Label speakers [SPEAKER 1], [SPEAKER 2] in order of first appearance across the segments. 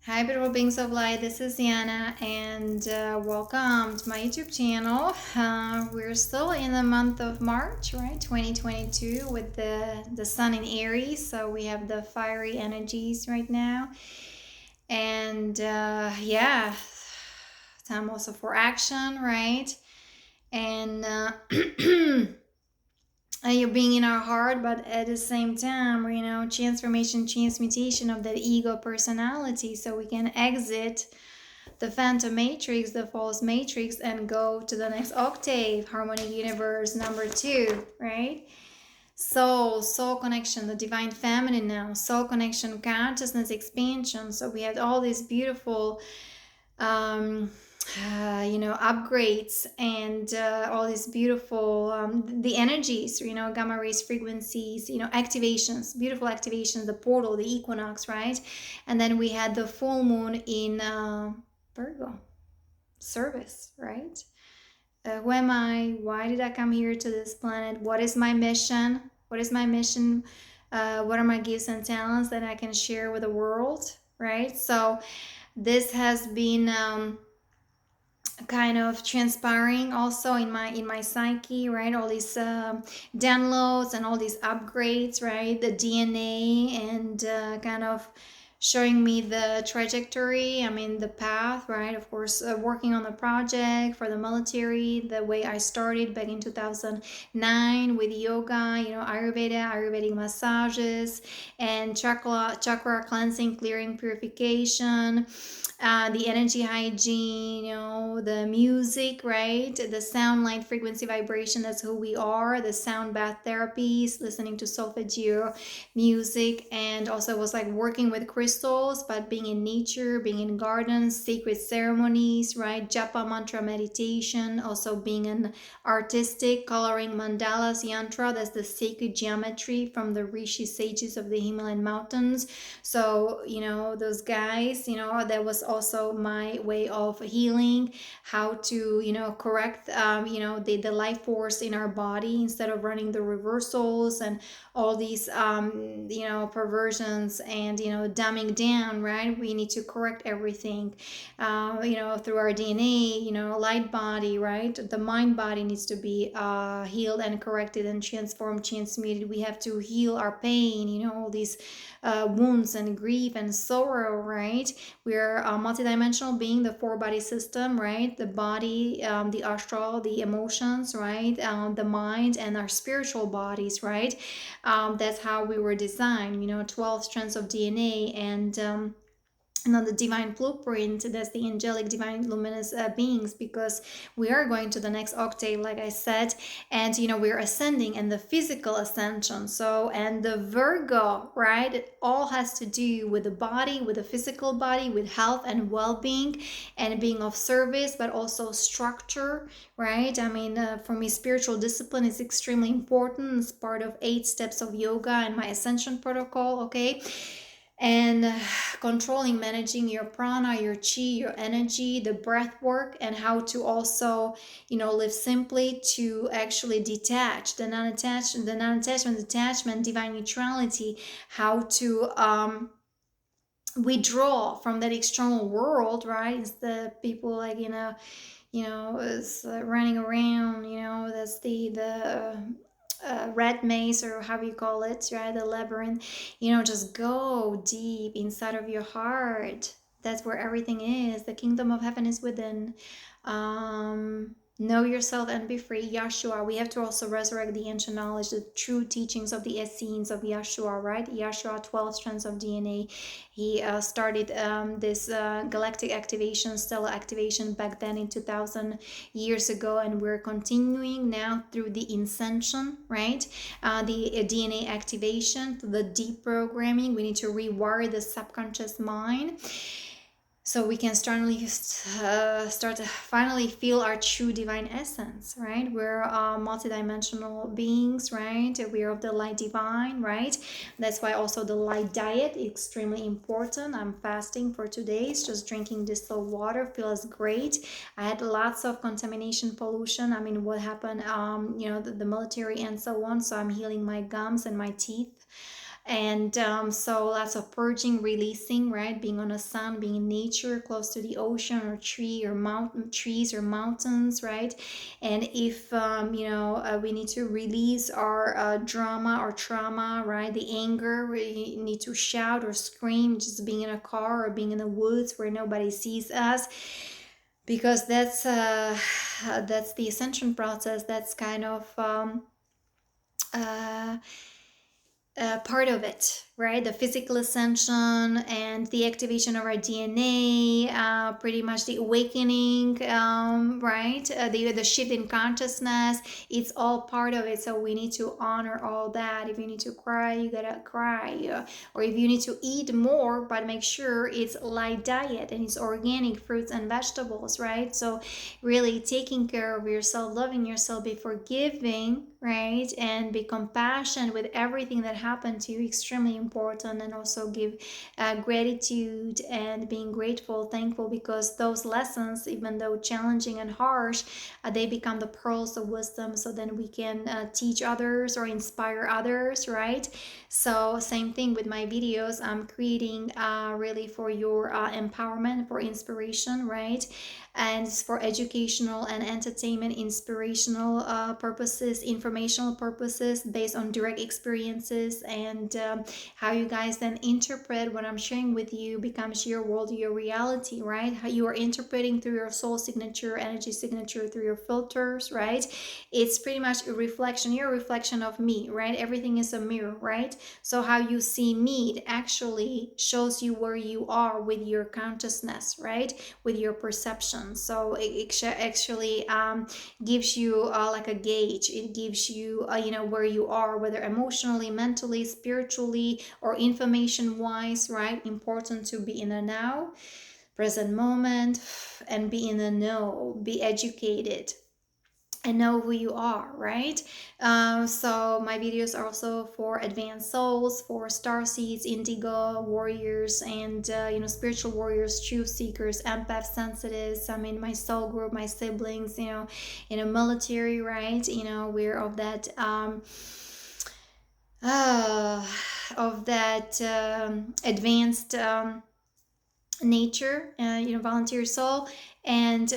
[SPEAKER 1] Hi, beautiful beings of light. This is Yana, and welcome to my YouTube channel. We're still in the month of March, right? 2022, with the sun in Aries. So we have the fiery energies right now, and yeah, time also for action, right? And you're being in our heart, but at the same time, transformation, transmutation of that ego personality, so we can exit the phantom matrix, the false matrix, and go to the next octave, harmonic universe number 2, right? Soul connection, the divine feminine now, soul connection, consciousness expansion. So we had all these beautiful upgrades and all these beautiful the energies, gamma rays, frequencies, activations, beautiful activations, the portal, the equinox, right? And then we had the full moon in Virgo, service, right? Who am I? Why did I come here to this planet? What is my mission? What are my gifts and talents that I can share with the world, right? So this has been kind of transpiring also in my psyche, right? All these downloads and all these upgrades, right? The DNA, and kind of showing me the trajectory, the path, right? Of course, working on the project for the military, the way I started back in 2009 with yoga, Ayurvedic massages, and chakra cleansing, clearing, purification, the energy hygiene, the music, right? The sound, light, frequency, vibration, that's who we are. The sound bath therapies, listening to solfeggio music, and also was like working with crystals, but being in nature, being in gardens, sacred ceremonies, right? Japa mantra meditation, also being an artistic, coloring mandalas, yantra, that's the sacred geometry from the Rishi sages of the Himalayan mountains. So, those guys, that was also my way of healing, how to, correct, the life force in our body instead of running the reversals and all these, perversions and, dumbing down, right? We need to correct everything, through our DNA, light body, right? The mind body needs to be healed and corrected and transformed, transmuted. We have to heal our pain, all these wounds and grief and sorrow, right? We're a multidimensional being, the four body system, right? The body, the astral, the emotions, right? The mind, and our spiritual bodies, right? That's how we were designed, 12 strands of DNA, and on the divine blueprint, that's the angelic divine luminous beings, because we are going to the next octave, like I said, and we're ascending in the physical ascension. So, and the Virgo, right, it all has to do with the body, with the physical body, with health and well-being and being of service, but also structure, right? For me, spiritual discipline is extremely important. It's part of 8 steps of yoga and my Ascension protocol, okay? And controlling, managing your prana, your chi, your energy, the breath work, and how to also live simply, to actually detach, the non-attachment, detachment, divine neutrality, how to withdraw from that external world, right? It's the people like is running around, that's the red maze, or how you call it, right? The labyrinth. Just go deep inside of your heart. That's where everything is. The kingdom of heaven is within. Know yourself and be free. Yeshua. We have to also resurrect the ancient knowledge, the true teachings of the Essenes of Yeshua, right? Yeshua, 12 strands of DNA. He started this galactic activation, stellar activation back then in 2000 years ago, and we're continuing now through the Ascension, right? The DNA activation, the deep programming. We need to rewire the subconscious mind, so we can start to finally feel our true divine essence, right? We're multidimensional beings, right? We're of the light divine, right? That's why also the light diet is extremely important. I'm fasting for 2 days, just drinking distilled water feels great. I had lots of contamination, pollution. What happened, the military and so on. So I'm healing my gums and my teeth, And so lots of purging, releasing, right? Being on the sun, being in nature, close to the ocean or trees or mountains, right? And if we need to release our drama or trauma, right? The anger, we need to shout or scream, just being in a car or being in the woods where nobody sees us, because that's the ascension process. That's kind of uh, part of it, right? The physical ascension and the activation of our DNA, pretty much the awakening, right? The shift in consciousness, it's all part of it. So we need to honor all that. If you need to cry, you gotta cry. Or if you need to eat more, but make sure it's light diet and it's organic fruits and vegetables, right? So really taking care of yourself, loving yourself, be forgiving, right? And be compassionate with everything that happened to you, extremely important. And also give gratitude and being grateful, thankful, because those lessons, even though challenging and harsh, they become the pearls of wisdom, so then we can teach others or inspire others, right? So same thing with my videos. I'm creating really for your empowerment, for inspiration, right? And it's for educational and entertainment, inspirational purposes, informational purposes, based on direct experiences. And how you guys then interpret what I'm sharing with you becomes your world, your reality, right? How you are interpreting through your soul signature, energy signature, through your filters, right? It's pretty much a reflection. You're a reflection of me, right? Everything is a mirror, right? So how you see me, it actually shows you where you are with your consciousness, right? With your perception. So it actually gives you like a gauge. It gives you where you are, whether emotionally, mentally, spiritually, or information wise, right? Important to be in the now, present moment, and be in the know, be educated and know who you are, right? So my videos are also for advanced souls, for star seeds, indigo warriors, and spiritual warriors, truth seekers, empath sensitives. I mean, my soul group, my siblings, military, right? We're of that uh, advanced nature, volunteer soul. And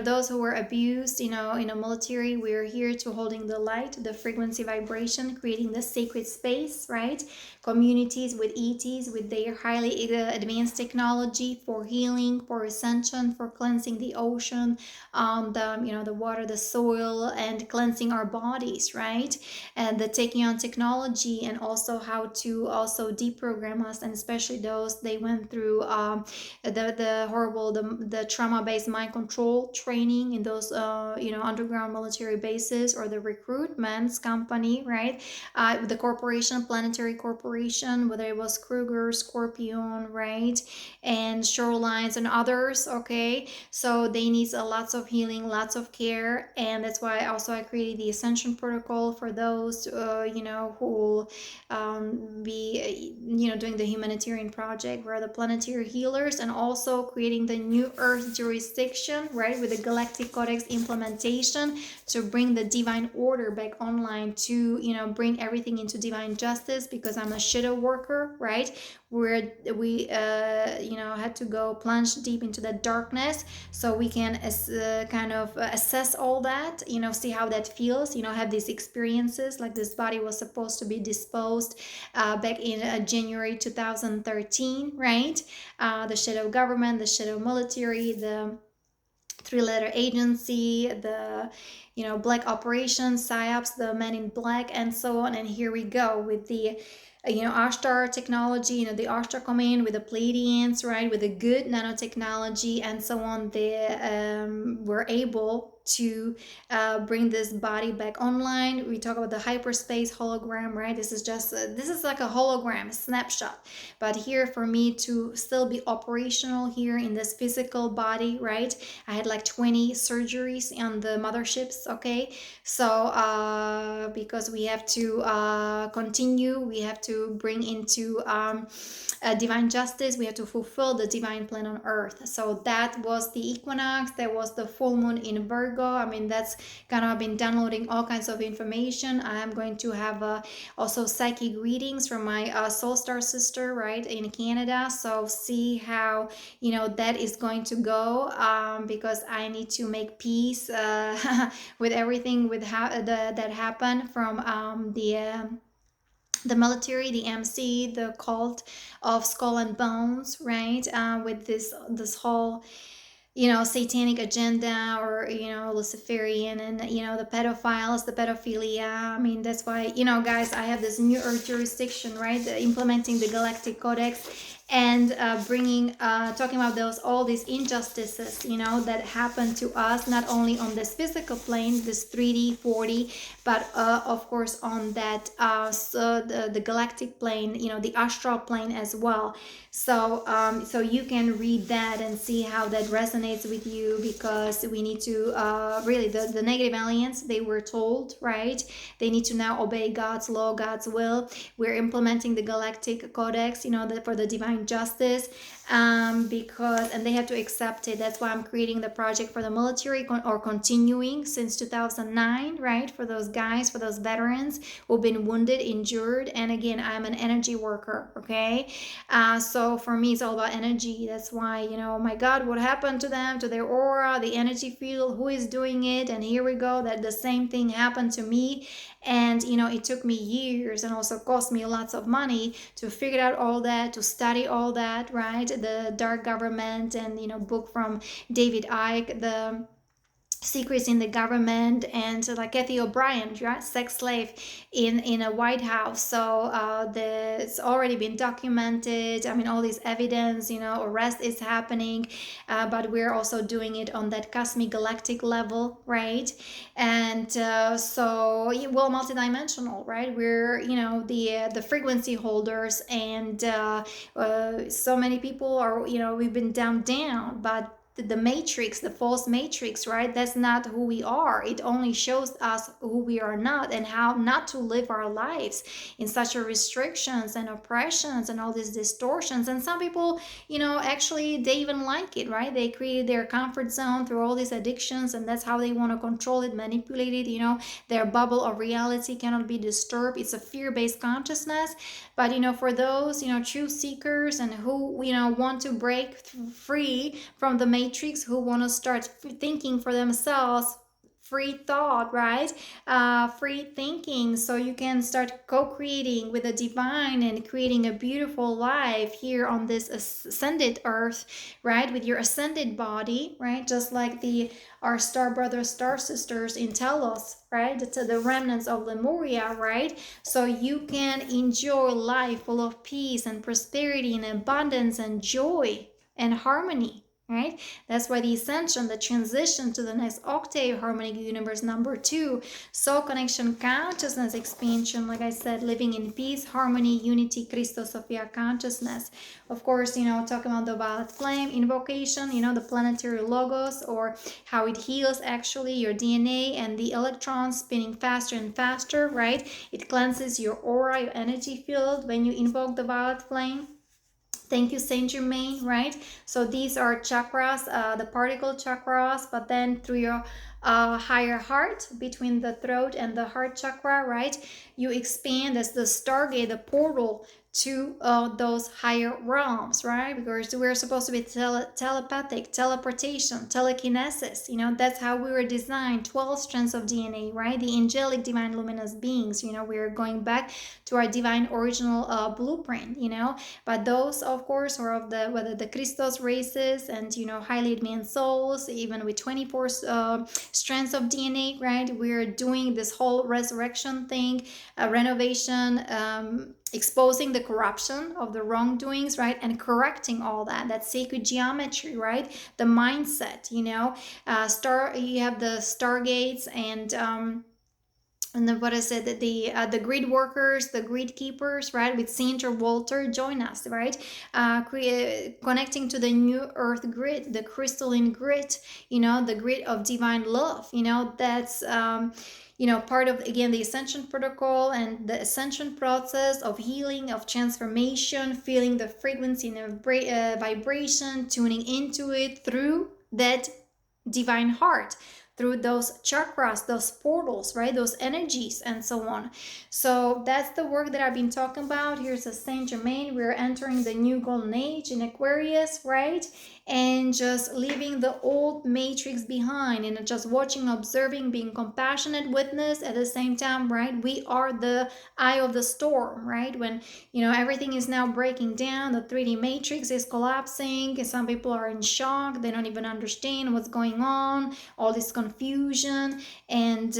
[SPEAKER 1] those who were abused, in a military, we're here to holding the light, the frequency vibration, creating the sacred space, right? Communities with ETs, with their highly advanced technology for healing, for ascension, for cleansing the ocean, the water, the soil, and cleansing our bodies, right? And the taking on technology, and also how to also deprogram us, and especially those they went through the horrible, the trauma-based mind control training in those underground military bases, or the recruitment's company, right? The corporation, planetary corporation, whether it was Kruger, Scorpion, right? And Shorelines and others, okay? So they need lots of healing, lots of care. And that's why also I created the Ascension protocol for those who be doing the humanitarian project, where the planetary healers, and also creating the new earth jurisdiction, right, with the Galactic Codex implementation, to bring the divine order back online, to bring everything into divine justice, because I'm a shadow worker, right, where we had to go plunge deep into the darkness, so we can assess all that, see how that feels, have these experiences, like this body was supposed to be disposed back in January 2013, right? The shadow government, the shadow military, the three-letter agency, the black operations, psyops, the men in black, and so on. And here we go with the Ashtar technology, the Ashtar command with the Pleiadians, right, with the good nanotechnology and so on. They were able to bring this body back online. We talk about the hyperspace hologram, right? This is like a hologram, a snapshot. But here, for me to still be operational here in this physical body, right? I had like 20 surgeries on the motherships, okay? So because we have to continue, we have to bring into divine justice, we have to fulfill the divine plan on earth. So that was the equinox, that was the full moon in Virgo, Virgo. I mean, that's kind of been downloading all kinds of information. I am going to have also psychic readings from my soul star sister, right, in Canada. So see how, you know, that is going to go, because I need to make peace with everything with that happened from the military, the MC, the cult of Skull and Bones, right? With this whole, you know, satanic agenda, or, you know, Luciferian, and, you know, the pedophiles, the pedophilia. I mean, that's why, you know, guys, I have this new earth jurisdiction, right? Implementing the Galactic Codex, and bringing talking about all these injustices, you know, that happen to us, not only on this physical plane, this 3D 4D, but of course on that so the galactic plane, you know, the astral plane as well. So so you can read that and see how that resonates with you, because we need to really, the negative aliens, they were told, right, they need to now obey God's law, God's will. We're implementing the Galactic Codex, you know, for the divine justice, because, and they have to accept it. That's why I'm creating the project for the military, or continuing since 2009, right, for those guys, for those veterans who've been wounded, injured. And again, I'm an energy worker, okay? So for me, it's all about energy. That's why, you know, my God, what happened to them, to their aura, the energy field, who is doing it? And here we go, that the same thing happened to me. And, you know, it took me years, and also cost me lots of money to figure out all that, to study all that, right? The dark government, and, you know, book from David Icke, the secrets in the government, and like Kathy O'Brien, right? Sex slave in a White House. So it's already been documented. I mean, all this evidence, you know, arrest is happening, but we're also doing it on that cosmic galactic level, right? And so, well, multidimensional, right? We're, you know, the frequency holders, and so many people are, you know, we've been dumbed down, but the matrix, the false matrix, right? That's not who we are. It only shows us who we are not, and how not to live our lives in such a restrictions and oppressions and all these distortions. And some people, you know, actually they even like it, right? They created their comfort zone through all these addictions, and that's how they want to control it, manipulate it. You know, their bubble of reality cannot be disturbed. It's a fear-based consciousness. But, you know, for those, you know, truth seekers, and who, you know, want to break free from the matrix, who want to start thinking for themselves, free thought, right? Free thinking, so you can start co-creating with the divine and creating a beautiful life here on this ascended earth, right? With your ascended body, right? Just like our star brothers, star sisters in Telos, right? The remnants of Lemuria, right? So you can enjoy life full of peace and prosperity and abundance and joy and harmony, right? That's why the ascension, the transition to the next octave, harmonic universe number 2, soul connection, consciousness expansion, like I said, living in peace, harmony, unity, Christosophia consciousness. Of course, you know, talking about the violet flame, invocation, you know, the planetary logos, or how it heals actually your DNA and the electrons spinning faster and faster, right? It cleanses your aura, your energy field when you invoke the violet flame. Thank you, Saint Germain, right? So these are chakras, the particle chakras, but then through your higher heart, between the throat and the heart chakra, right? You expand as the stargate, the portal to those higher realms, right? Because we're supposed to be telepathic, teleportation, telekinesis. You know, that's how we were designed. 12 strands of DNA, right? The angelic, divine, luminous beings. You know, we're going back to our divine original blueprint. You know, but those, of course, are of the whether the Christos races, and, you know, highly advanced souls, even with 24 strands of DNA, right? We're doing this whole resurrection thing, renovation. Exposing the corruption of the wrongdoings, right? And correcting all that. That's sacred geometry, right? The mindset, you know, you have the stargates, and then what is it? The grid workers, the grid keepers, right? With Saint Walter, join us, right? Connecting to the new Earth grid, the crystalline grid, you know, the grid of divine love. You know, that's you know, part of, again, the Ascension protocol and the Ascension process of healing, of transformation, feeling the frequency and vibration, tuning into it through that divine heart, through those chakras, those portals, right? Those energies and so on. So that's the work that I've been talking about. Here's a Saint Germain. We're entering the new golden age in Aquarius, right? And just leaving the old matrix behind and just watching, observing, being compassionate witness at the same time, right? We are the eye of the storm, right? When, everything is now breaking down, the 3D matrix is collapsing, and some people are in shock. They don't even understand what's going on, all this confusion, and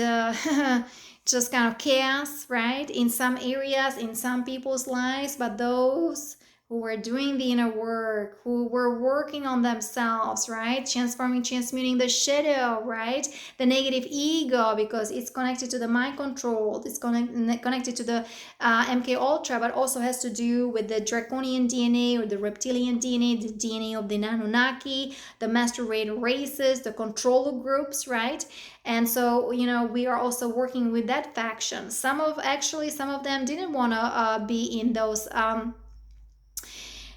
[SPEAKER 1] just kind of chaos, right? In some areas, in some people's lives, but those who were doing the inner work, who were working on themselves, right? Transmuting the shadow, right? The negative ego, because it's connected to the mind control. It's connected to the MK Ultra, but also has to do with the draconian DNA or the reptilian DNA, the DNA of the Anunnaki, the master races, the control groups, right? And so, we are also working with that faction. Some of them didn't want to be in those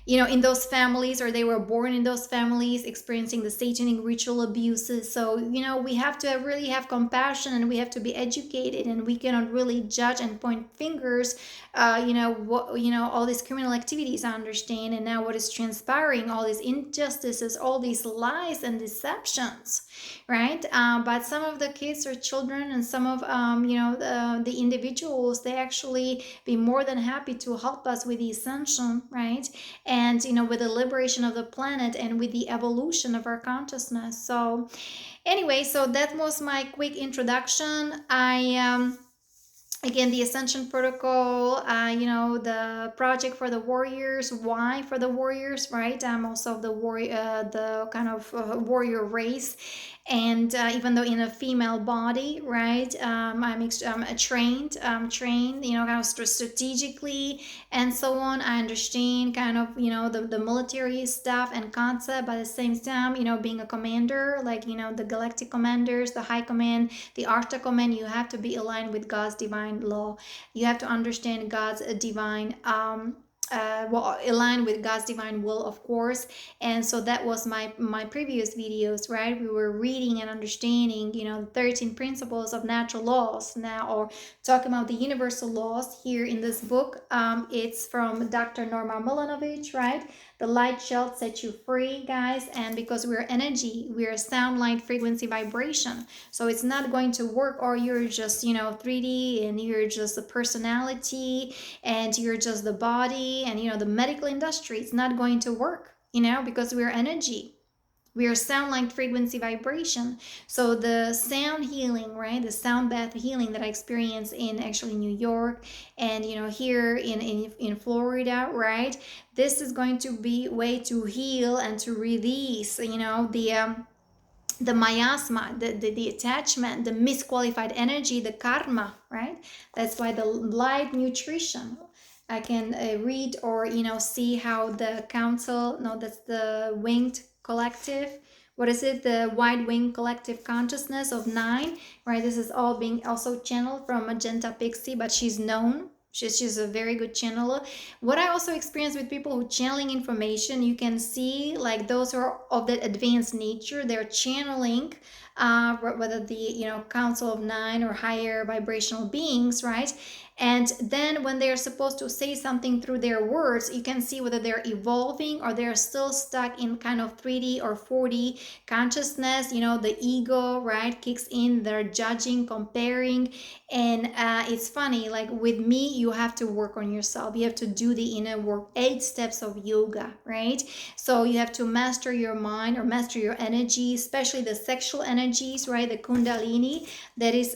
[SPEAKER 1] in those families, or they were born in those families experiencing the satanic ritual abuses. So we have to really have compassion, and we have to be educated, and we cannot really judge and point fingers. All these criminal activities, I understand, and now what is transpiring, all these injustices, all these lies and deceptions, right? But some of the kids or children, and some of the individuals, they actually be more than happy to help us with the ascension, right? And with the liberation of the planet, and with the evolution of our consciousness. So anyway, so that was my quick introduction. Again, the Ascension Protocol, the project for the warriors. Why for the warriors, right? I'm also the warrior, the kind of warrior race, and even though in a female body, right? I'm trained, kind of strategically and so on. I understand kind of the military stuff and concept, but at the same time, being a commander, like the galactic commanders, the high command, the Arctic command, you have to be aligned with God's divine law. You have to understand God's divine aligned with God's divine will, of course. And so that was my previous videos, right? We were reading and understanding the 13 principles of natural laws now, or talking about the universal laws here in this book. It's from Dr. Norma Milanovic, right? The light shall set you free, guys. And because we're energy, we're sound, light, frequency, vibration, so it's not going to work, or you're just 3D, and you're just a personality, and you're just the body, and the medical industry. It's not going to work, because we're energy. We are sound, light, frequency, vibration. So the sound healing, right? The sound bath healing that I experienced in actually New York, and here in Florida, right? This is going to be a way to heal and to release, the miasma, the attachment, the misqualified energy, the karma, right? That's why the light nutrition. I can read or see how the council, no, that's the winged collective, what is it, the wide wing collective consciousness of 9, right? This is all being also channeled from Magenta Pixie, but she's known. She's a very good channeler. What I also experience with people who channeling information, you can see like those who are of that advanced nature, they're channeling whether the council of 9 or higher vibrational beings, right? And then when they're supposed to say something through their words, you can see whether they're evolving or they're still stuck in kind of 3D or 4D consciousness. The ego, right, kicks in. They're judging, comparing. And it's funny, like with me, you have to work on yourself. You have to do the inner work, 8 steps of yoga, right? So you have to master your mind or master your energy, especially the sexual energies, right? The Kundalini that is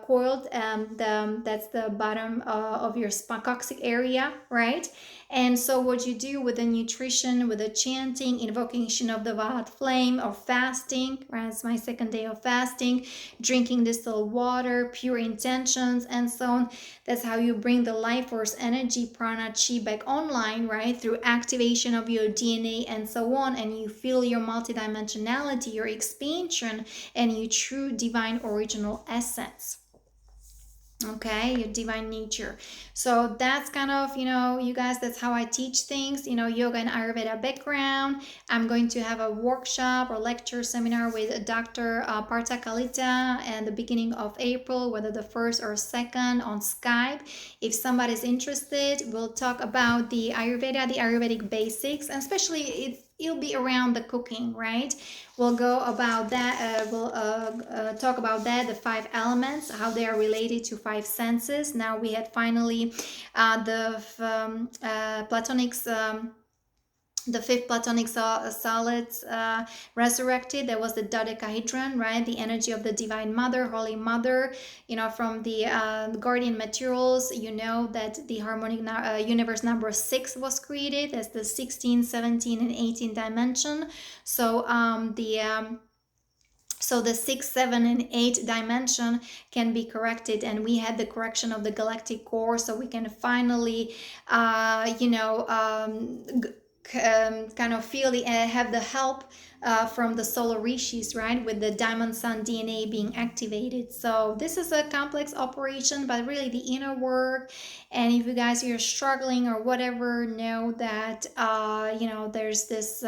[SPEAKER 1] coiled, that's the bottom of your coccyx area, right? And so what you do with the nutrition, with the chanting, invocation of the Vahat flame, or fasting, right? It's my second day of fasting, drinking distilled water, pure intentions, and so on. That's how you bring the life force energy, prana, chi back online, right? Through activation of your DNA and so on. And you feel your multidimensionality, your expansion, and your true divine original essence. Okay, your divine nature. So that's kind of, you guys, that's how I teach things, yoga and Ayurveda background. I'm going to have a workshop or lecture seminar with Dr. Partha Kalita and the beginning of April, whether the 1st or 2nd on Skype. If somebody's interested, we'll talk about the Ayurveda, the Ayurvedic basics, and especially it'll be around the cooking, right? We'll go about that. We'll talk about that, the 5 elements, how they are related to 5 senses. Now we had finally the Platonics. The 5th Platonic solids resurrected. There was the dodecahedron, right? The energy of the Divine Mother, Holy Mother. From the guardian materials, that the harmonic universe number 6 was created as the 16, 17, and 18 dimension. So the 6, 7, and 8 dimension can be corrected, and we had the correction of the galactic core, so we can finally, kind of feel have the help from the solar rishis, right, with the diamond sun DNA being activated. So this is a complex operation, but really the inner work. And if you guys are struggling or whatever, know that there's this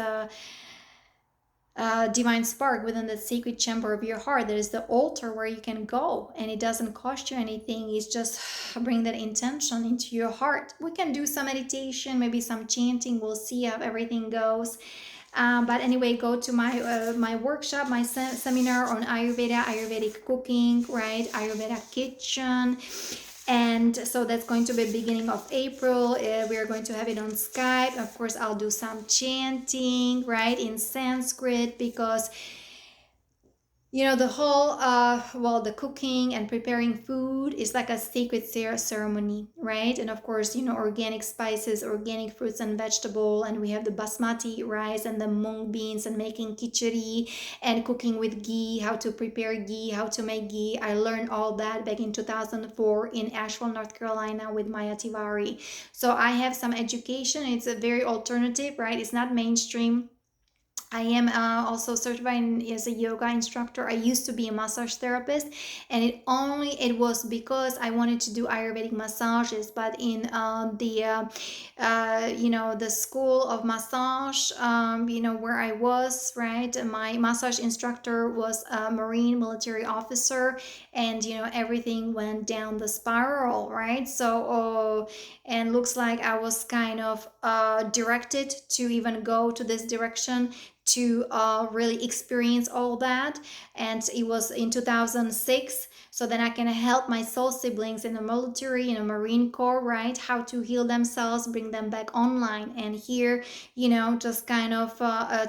[SPEAKER 1] divine spark within the sacred chamber of your heart. There is the altar where you can go, and it doesn't cost you anything. It's just bring that intention into your heart. We can do some meditation, maybe some chanting. We'll see how everything goes. But anyway, go to my workshop, my seminar on Ayurveda, Ayurvedic cooking, right? Ayurveda kitchen. And so that's going to be beginning of April. We are going to have it on Skype. Of course, I'll do some chanting, right, in Sanskrit, because the whole the cooking and preparing food is like a sacred ceremony, right? And of course, organic spices, organic fruits and vegetable, and we have the basmati rice and the mung beans, and making khichdi and cooking with ghee, how to prepare ghee, how to make ghee. I learned all that back in 2004 in Asheville, North Carolina with Maya Tiwari. So I have some education. It's a very alternative, right? It's not mainstream. I am also certified as a yoga instructor. I used to be a massage therapist, and it was because I wanted to do Ayurvedic massages. But in the school of massage, where I was, right, my massage instructor was a Marine military officer, and everything went down the spiral, right? So and looks like I was kind of directed to even go to this direction to really experience all that. And it was in 2006. So then I can help my soul siblings in the military, in the Marine Corps, right? How to heal themselves, bring them back online. And here, just kind of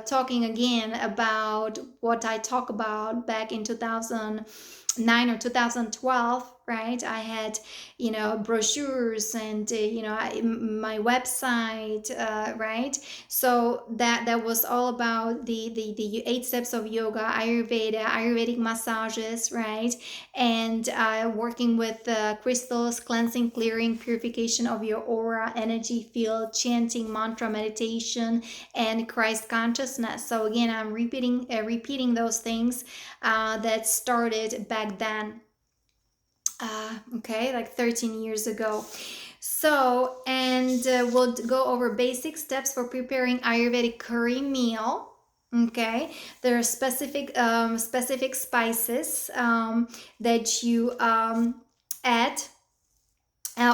[SPEAKER 1] talking again about what I talk about back in 2009 or 2012, right? I had brochures and my website, right? So that was all about the 8 steps of yoga, Ayurvedic massages, right? And working with crystals, cleansing, clearing, purification of your aura, energy field, chanting, mantra, meditation, and Christ consciousness. So again, I'm repeating those things that started back then. Okay, like 13 years ago. So, and we'll go over basic steps for preparing Ayurvedic curry meal. Okay, there are specific spices that you add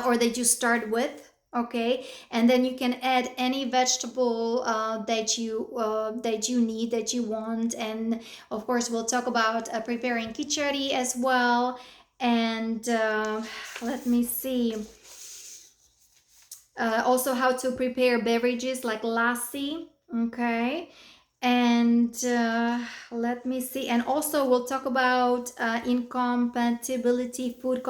[SPEAKER 1] or that you start with. Okay, and then you can add any vegetable that you need, that you want. And of course, we'll talk about preparing khichdi as well. And let me see. Also how to prepare beverages like lassi. Okay. And let me see. And also we'll talk about incompatibility, food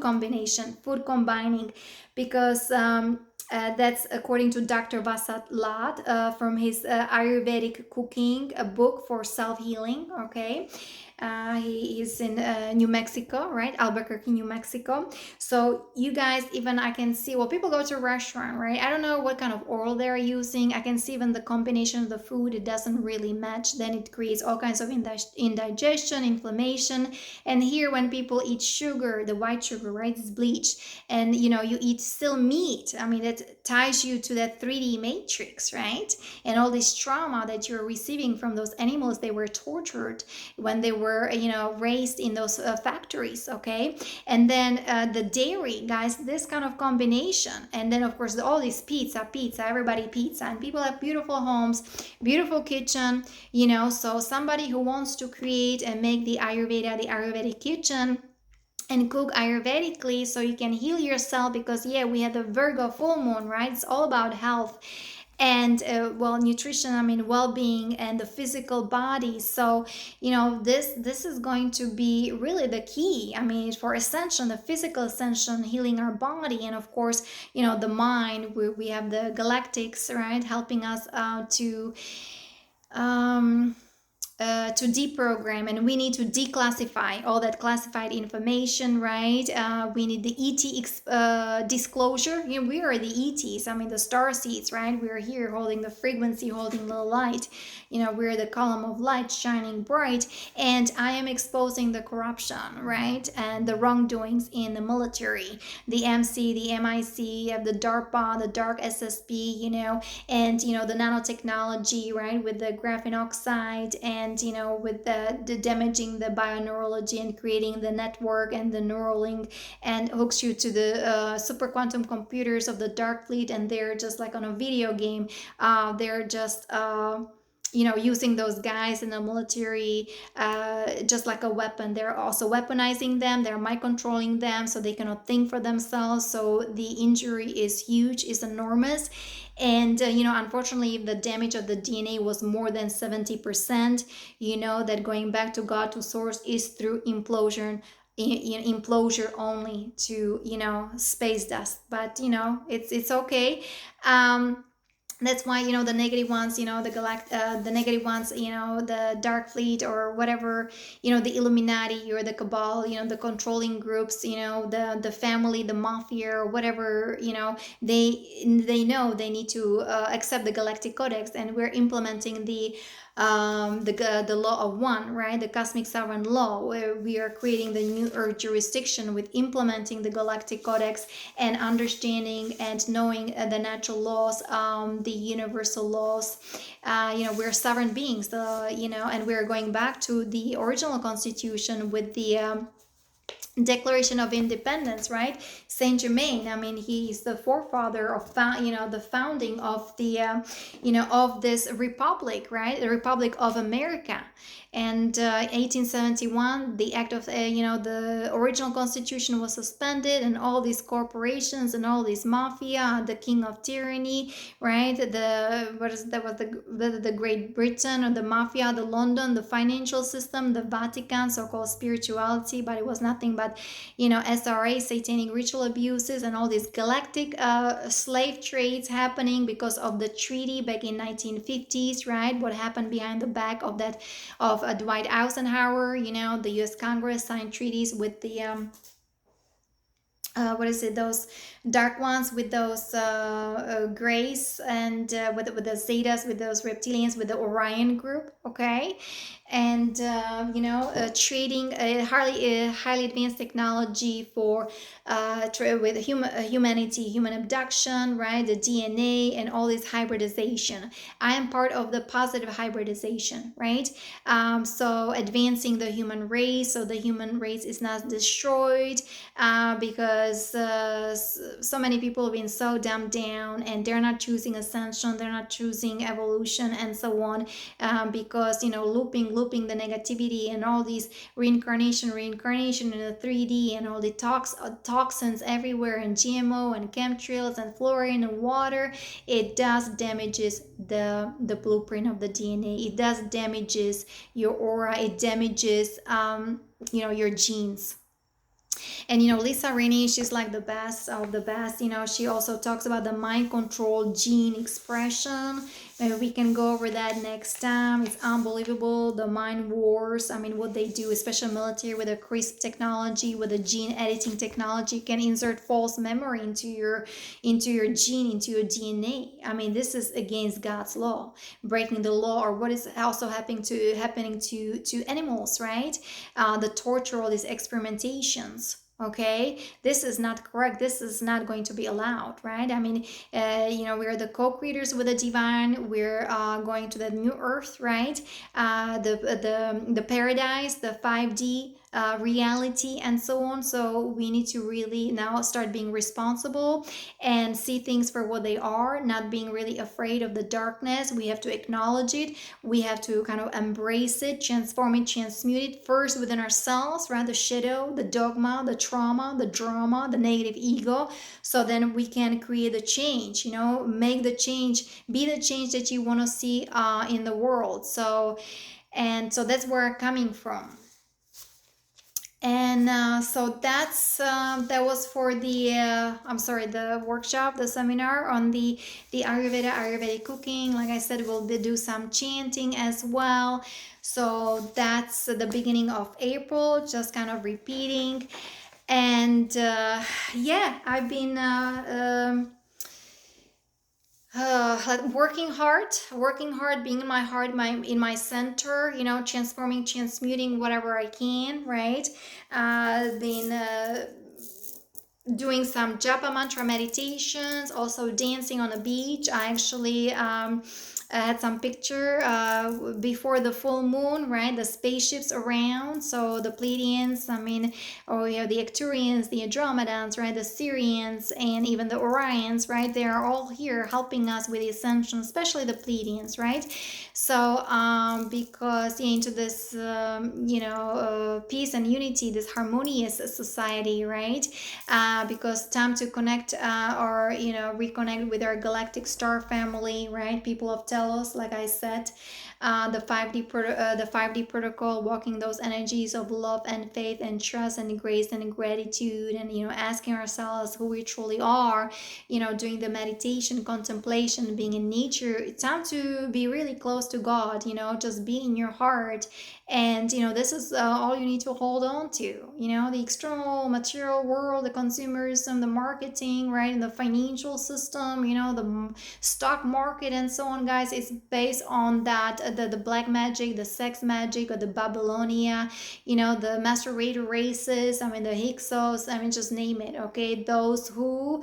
[SPEAKER 1] combination, food combining, because that's according to Dr. Vasat Lad from his Ayurvedic cooking, a book for self-healing. Okay. He is in New Mexico, right? Albuquerque, New Mexico. So you guys, even I can see, well, people go to a restaurant, right? I don't know what kind of oil they're using. I can see even the combination of the food, it doesn't really match. Then it creates all kinds of indigestion, inflammation. And here, when people eat sugar, the white sugar, right, it's bleached, and you eat still meat. I mean, it ties you to that 3D matrix, right? And all this trauma that you're receiving from those animals, they were tortured when they were, raised in those factories, okay? And then the dairy, guys, this kind of combination. And then, of course, all this pizza, everybody pizza. And people have beautiful homes, beautiful kitchen, so somebody who wants to create and make the Ayurvedic kitchen and cook Ayurvedically so you can heal yourself, because we had the Virgo full moon, right? It's all about health and nutrition, I mean, well-being and the physical body. So this is going to be really the key, I mean, for Ascension, the physical Ascension, healing our body. And of course, the mind, we have the Galactics, right, helping us um to deprogram, and we need to declassify all that classified information, right? We need the disclosure. We are the ETs, I mean, the star seeds, right? We're here holding the frequency, holding the light. We're the column of light shining bright, and I am exposing the corruption, right? And the wrongdoings in the military, the MC, the MIC, the DARPA, the dark SSP, and the nanotechnology, right, with the graphene oxide, and with the damaging the bioneurology and creating the network and the neural link, and hooks you to the super quantum computers of the dark fleet. And they're just like on a video game, they're just using those guys in the military just like a weapon. They're also weaponizing them, they're mind controlling them so they cannot think for themselves. So the injury is huge, is enormous. And unfortunately, the damage of the DNA was more than 70%. That going back to God, to source, is through implosion, implosion only to space dust. But it's okay. That's why the negative ones, the negative ones, the dark fleet or whatever, the Illuminati or the cabal, the controlling groups, the family, the mafia, or whatever, they know they need to accept the Galactic Codex, and we're implementing the law of one, right? The cosmic sovereign law, where we are creating the new earth jurisdiction with implementing the Galactic Codex and understanding and knowing the natural laws, the universal laws. We're sovereign beings, and we're going back to the original constitution with the Declaration of Independence, right? Saint Germain, I mean, he's the forefather of the founding of the of this republic, right? The Republic of America. And 1871, the act of the original constitution was suspended, and all these corporations and all these mafia, the king of tyranny, right? The Great Britain, or the mafia, the London, the financial system, the Vatican, so-called spirituality, but it was nothing but SRA, satanic ritual abuses, and all these galactic slave trades happening because of the treaty back in 1950s, right? What happened behind the back of that of Dwight Eisenhower, the U.S. Congress signed treaties with the those dark ones, with those grays, and with the Zetas, with those reptilians, with the Orion group, okay? And trading highly advanced technology for with humanity, human abduction, right? The DNA and all this hybridization. I am part of the positive hybridization, right? So advancing the human race, so the human race is not destroyed, because so many people have been so dumbed down, and they're not choosing ascension, they're not choosing evolution, and so on, because looping the negativity and all these reincarnation in the 3D, and all the toxins everywhere, and GMO and chemtrails and fluorine and water. It does damages the blueprint of the DNA. It does damages your aura. It damages your genes. And Lisa Rainey, she's like the best of the best. She also talks about the mind control gene expression, Maybe we can go over that next time. It's unbelievable, the mind wars. I mean, what they do, especially military, with a CRISP technology, with a gene editing technology, can insert false memory into your gene, into your DNA. I mean, this is against God's law, breaking the law, or what is also happening to animals, right? The torture, all these experimentations. Okay, this is not correct. This is not going to be allowed, right? I mean, we're the co-creators with the divine. We're going to the new earth, right? The paradise, the 5D reality, and so on. So we need to really now start being responsible and see things for what they are, not being really afraid of the darkness. We have to acknowledge it. We have to kind of embrace it, transform it, transmute it first within ourselves, right? The shadow, the dogma, the trauma, the drama, the negative ego. So then we can create the change, make the change, be the change that you want to see in the world. So that's where I'm coming from. And so that was for the the workshop, the seminar on the Ayurvedic cooking. Like I said, we'll do some chanting as well. So that's the beginning of April, just kind of repeating. And I've been working hard, being in my heart, in my center, transforming, transmuting whatever I can, right? Been doing some Japa mantra meditations, also dancing on the beach. I actually I had some picture before the full moon, right? The spaceships around. So the Pleiadians, the Arcturians, the Andromedans, right? The Sirians, and even the Orions, right? They are all here helping us with the Ascension, especially the Pleiadians, right? So because into this, peace and unity, this harmonious society, right? Because time to connect or reconnect with our galactic star family, right? People of Telos, like I said, the 5D protocol, walking those energies of love and faith and trust and grace and gratitude, and asking ourselves who we truly are, doing the meditation, contemplation, being in nature. It's time to be really close to God, just be in your heart. And this is all you need to hold on to. The external material world, the consumerism, the marketing, right, and the financial system, the stock market and so on, guys. It's based on that, the black magic, the sex magic, or the Babylonia, the masturbator races, the Hyksos, just name it. Okay, those who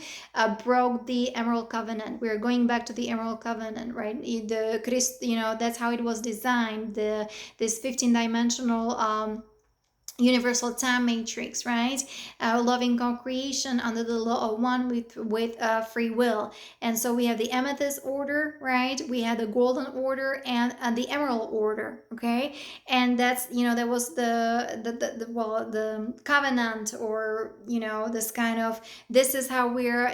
[SPEAKER 1] broke the Emerald Covenant. We're going back to the Emerald Covenant, right? That's how it was designed. This 15-dimensional universal time matrix, right? Loving co-creation under the law of one with free will. And so we have the amethyst order, right? We had the golden order and the emerald order. Okay, and that's that was the covenant, or this is how we're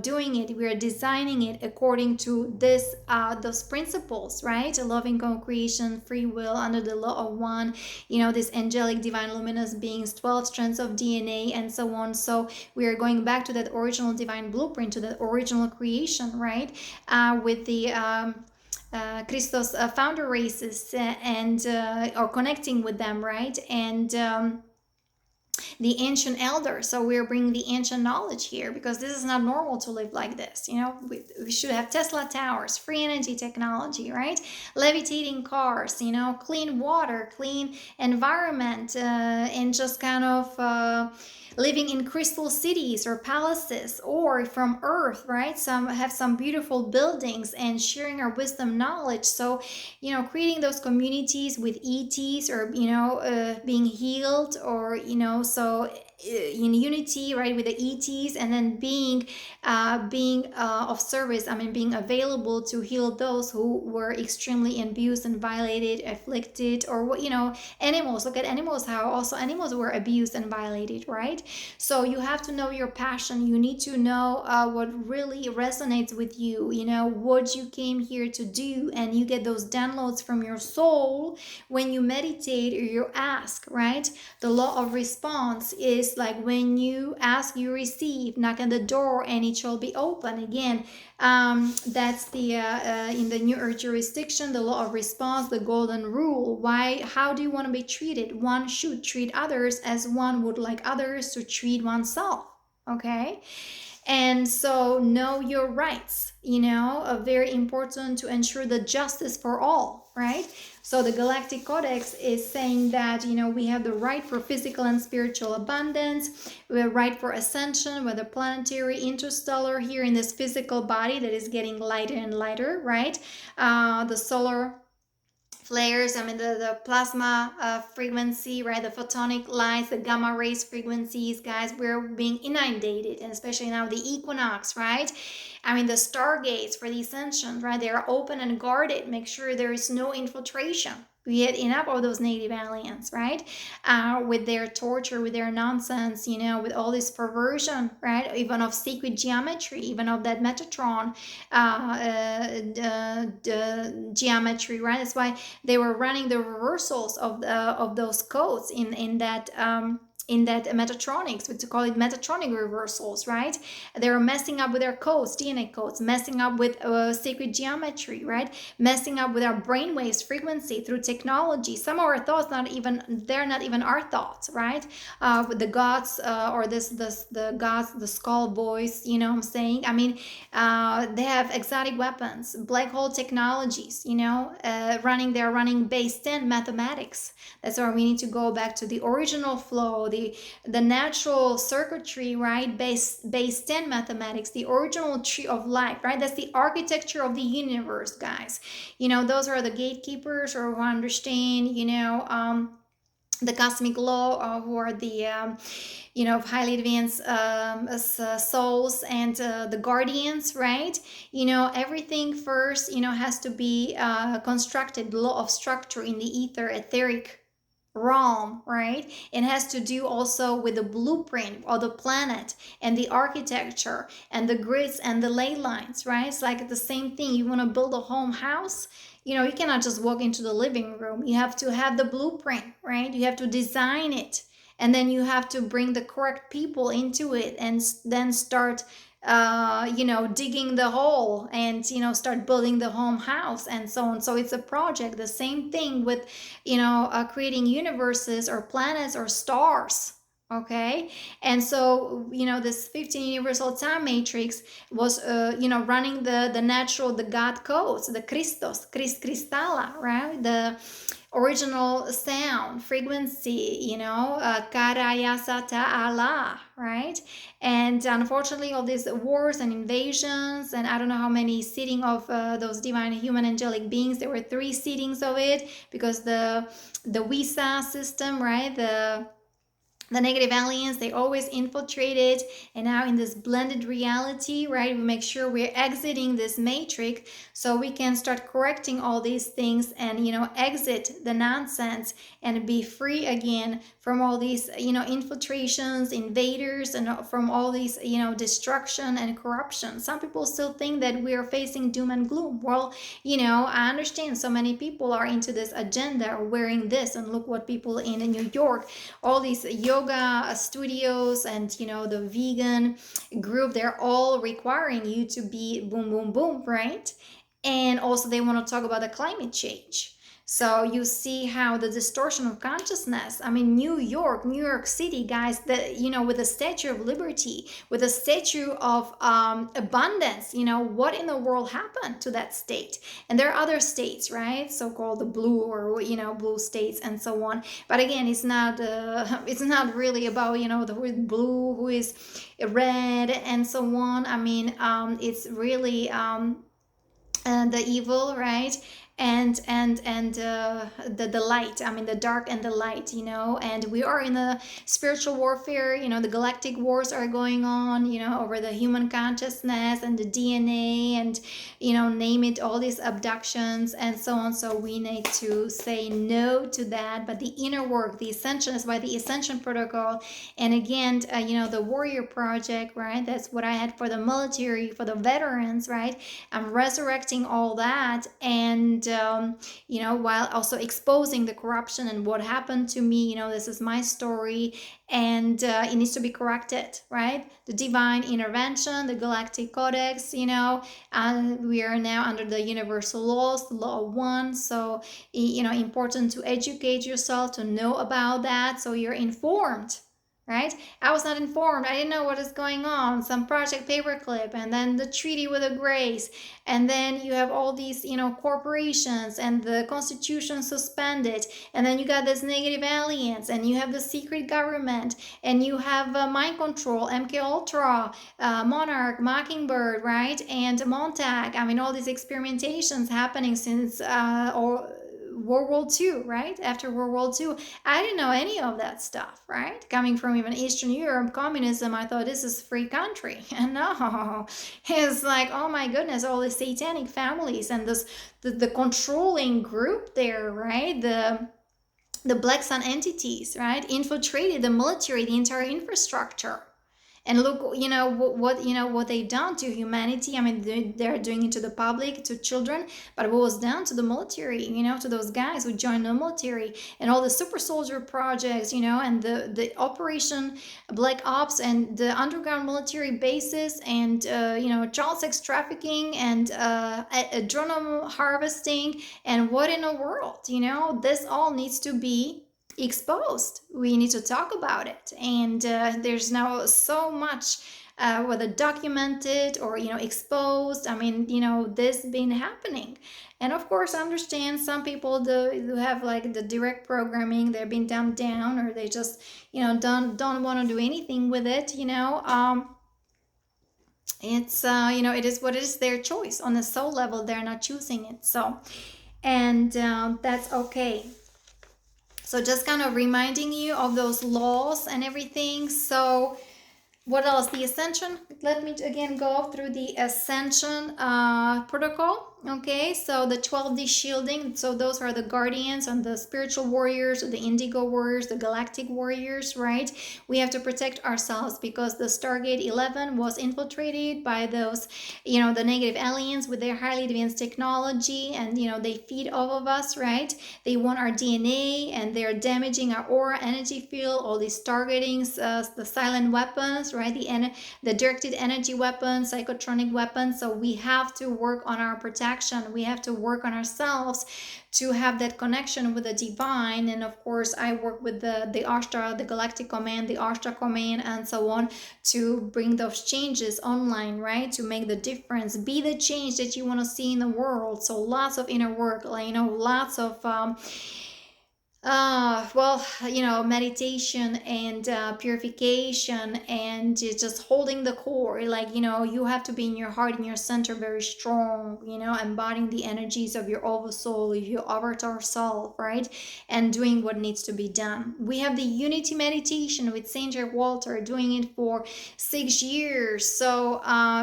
[SPEAKER 1] doing it. We're designing it according to those principles, right? Loving co-creation, free will under the law of one, this angelic divine luminous beings, 12 strands of DNA, and so on. So we are going back to that original divine blueprint, to that original creation, right? With the Christos founder races, and or connecting with them, right? And the ancient elders. So we're bringing the ancient knowledge here, because this is not normal to live like this. We should have Tesla towers, free energy technology, right? Levitating cars, clean water, clean environment, and just kind of living in crystal cities or palaces, or from earth, right? Some beautiful buildings, and sharing our wisdom knowledge. So creating those communities with ETs, or being healed, or so in unity, right, with the ETs, and then being of service. Being available to heal those who were extremely abused and violated, afflicted, or what animals. Look at animals, how also animals were abused and violated, right? So you have to know your passion. You need to know what really resonates with you. What you came here to do, and you get those downloads from your soul when you meditate or you ask, right? The law of response is this, like, when you ask, you receive, knock on the door and it shall be open. Again, that's the in the New Earth jurisdiction, the law of response, the golden rule. How do you want to be treated? One should treat others as one would like others to treat oneself. Okay. And so know your rights, very important to ensure the justice for all, right? So the Galactic Codex is saying that, we have the right for physical and spiritual abundance. We have right for ascension, whether planetary, interstellar, here in this physical body that is getting lighter and lighter, right? The solar flares, the plasma frequency, right? The photonic lights, the gamma rays frequencies, guys, we're being inundated, and especially now the equinox, right? The stargates for the ascension, right? They are open and guarded. Make sure there is no infiltration. We had enough of those native aliens, right? With their torture, with their nonsense, with all this perversion, right? Even of sacred geometry, even of that Metatron geometry, right? That's why they were running the reversals of those codes in that Metatronics, we call it Metatronic reversals, right? They were messing up with their codes, DNA codes, messing up with sacred geometry, right? Messing up with our brainwaves frequency through technology. Some of our thoughts, they're not even our thoughts, right? With the gods, or the gods, the skull boys, what I'm saying? They have exotic weapons, black hole technologies, they're running base 10 mathematics. That's why we need to go back to the original flow, the natural circuitry, right? Base 10 mathematics, the original tree of life, right? That's the architecture of the universe, guys. Those are the gatekeepers, or who understand, the cosmic law, who are the highly advanced souls, and the guardians, right? Everything first has to be constructed, law of structure in the etheric realm, right? It has to do also with the blueprint of the planet and the architecture and the grids and the ley lines, right? It's like the same thing. You want to build a home house, you cannot just walk into the living room. You have to have the blueprint, right? You have to design it, and then you have to bring the correct people into it, and then start digging the hole, and start building the home house, and so on. So it's a project. The same thing with creating universes or planets or stars. Okay. And so this 15 universal time matrix was running the natural, the God codes, the Christos, Cristala, right? The original sound frequency, Karayasata Allah, right? And unfortunately, all these wars and invasions, and I don't know how many seating of those divine human angelic beings. There were 3 seatings of it, because the visa system, right? The negative aliens, they always infiltrated. And now in this blended reality, right, we make sure we're exiting this matrix, so we can start correcting all these things, and exit the nonsense, and be free again from all these infiltrations, invaders, and from all these destruction and corruption. Some people still think that we are facing doom and gloom. Well, I understand so many people are into this agenda, or wearing this, and look what people in New York, all these yoga studios, and the vegan group, they're all requiring you to be boom boom boom, right? And also they want to talk about the climate change. So you see how the distortion of consciousness. New York City, guys, with the Statue of Liberty, with the Statue of Abundance, what in the world happened to that state? And there are other states, right? So-called the blue, or blue states, and so on. But again, it's not really about the who is blue, who is red, and so on. It's really the evil, right? And the light, the dark and the light, and we are in a spiritual warfare. The galactic wars are going on, over the human consciousness and the DNA, and name it, all these abductions and so on. So we need to say no to that. But the inner work, the Ascension, is by the Ascension protocol. And again, the Warrior Project, right? That's what I had for the military, for the veterans, right? I'm resurrecting all that, and while also exposing the corruption and what happened to me. This is my story, and it needs to be corrected, right? The divine intervention, the Galactic Codex, and we are now under the universal laws, the law of one. So, important to educate yourself, to know about that, so you're informed, right? I was not informed. I didn't know what is going on. Some project paperclip, and then the treaty with a grace, and then you have all these, corporations, and the constitution suspended, and then you got this negative aliens, and you have the secret government, and you have mind control, MK Ultra, Monarch, Mockingbird, right, and Montag. I mean, all these experimentations happening since World War II, right? After World War II, I didn't know any of that stuff, right? Coming from even Eastern Europe, communism, I thought this is free country. And no, it's like, oh my goodness, all the satanic families and the controlling group there, right? The Black Sun entities, right? Infiltrated the military, the entire infrastructure. And look, what they've done to humanity. I mean, they're doing it to the public, to children, but what was done to the military, to those guys who joined the military, and all the super soldier projects, and the Operation Black Ops, and the underground military bases, and child sex trafficking, and adrenal harvesting, and what in the world, this all needs to be exposed. We need to talk about it, and there's now so much, whether documented or exposed. I mean, this been happening. And of course, I understand some people who have like the direct programming, they're being dumbed down, or they just don't want to do anything with it. It's it is what it is, their choice. On the soul level, they're not choosing it. So, and that's okay. So just kind of reminding you of those laws and everything. So what else? The Ascension. Let me again go through the Ascension protocol. Okay, so the 12D shielding. So those are the guardians and the spiritual warriors, the indigo warriors, the galactic warriors, right? We have to protect ourselves because the Stargate 11 was infiltrated by those, the negative aliens with their highly advanced technology, and they feed off of us, right? They want our DNA, and they're damaging our aura, energy field, all these targetings, the silent weapons, right? The directed energy weapons, psychotronic weapons. So we have to work on our protection. We have to work on ourselves to have that connection with the divine. And of course, I work with the Ashtra, the Galactic Command, the Ashtra Command, and so on, to bring those changes online, right? To make the difference, be the change that you want to see in the world. So lots of inner work, lots of meditation and purification, and just holding the core. You have to be in your heart, in your center, very strong, embodying the energies of your oversoul, your avatar self, right? And doing what needs to be done. We have the unity meditation with Saint Jack Walter, doing it for 6 years. So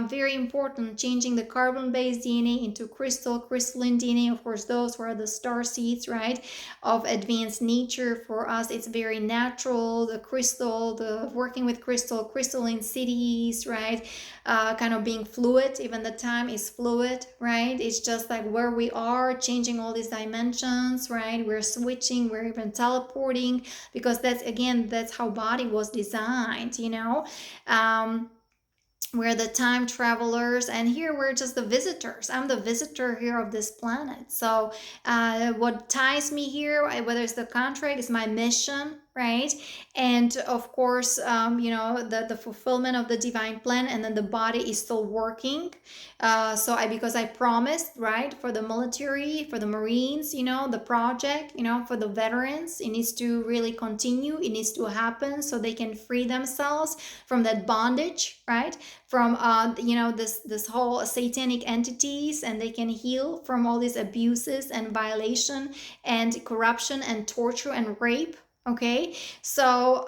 [SPEAKER 1] very important, changing the carbon-based DNA into crystalline DNA. Of course, those were the star seeds, right, of advanced nature. For us, it's very natural. The crystal, the working with crystalline cities, right? Kind of being fluid. Even the time is fluid, right? It's just like where we are, changing all these dimensions, right? We're switching, we're even teleporting, because that's how body was designed, we're the time travelers, and here we're just the visitors. I'm the visitor here of this planet. So what ties me here, whether it's the contract, is my mission, right? And of course, the fulfillment of the divine plan, and then the body is still working. Because I promised, right, for the military, for the Marines, the project, for the veterans, it needs to really continue. It needs to happen so they can free themselves from that bondage, right? From this whole satanic entities, and they can heal from all these abuses and violation and corruption and torture and rape. Okay, so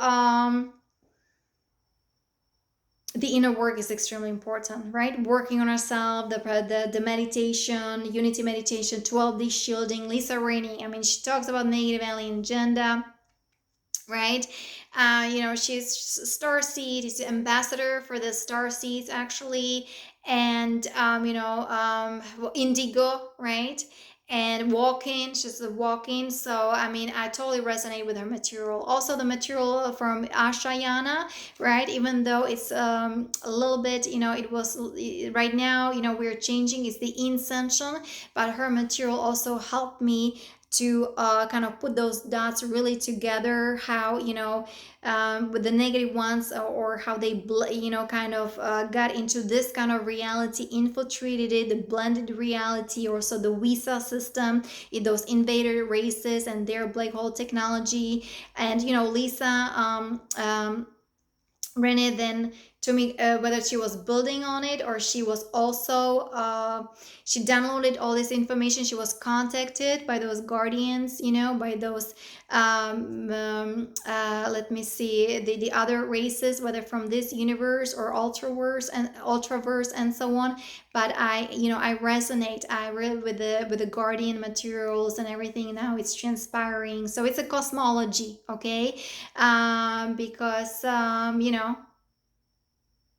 [SPEAKER 1] the inner work is extremely important, right? Working on ourselves, the meditation, unity meditation, 12D shielding. Lisa Rainey, I mean, she talks about negative alien agenda, right? She's star seed, she's the ambassador for the star seeds, actually, and indigo, right? and walking, she's walking. So I mean, I totally resonate with her material. Also the material from Ashayana, right? Even though it's a little bit, it was right now, we're changing, it's the Ascension, but her material also helped me to kind of put those dots really together, how with the negative ones, or how they kind of got into this kind of reality, infiltrated it, the blended reality, or so the visa system, those invader races and their black hole technology. And Lisa Renee then to me, whether she was building on it, or she was also she downloaded all this information, she was contacted by those guardians, by those let me see, the other races, whether from this universe or ultraverse and so on. But I resonate, I really with the guardian materials and everything. Now it's transpiring, so it's a cosmology, okay? Because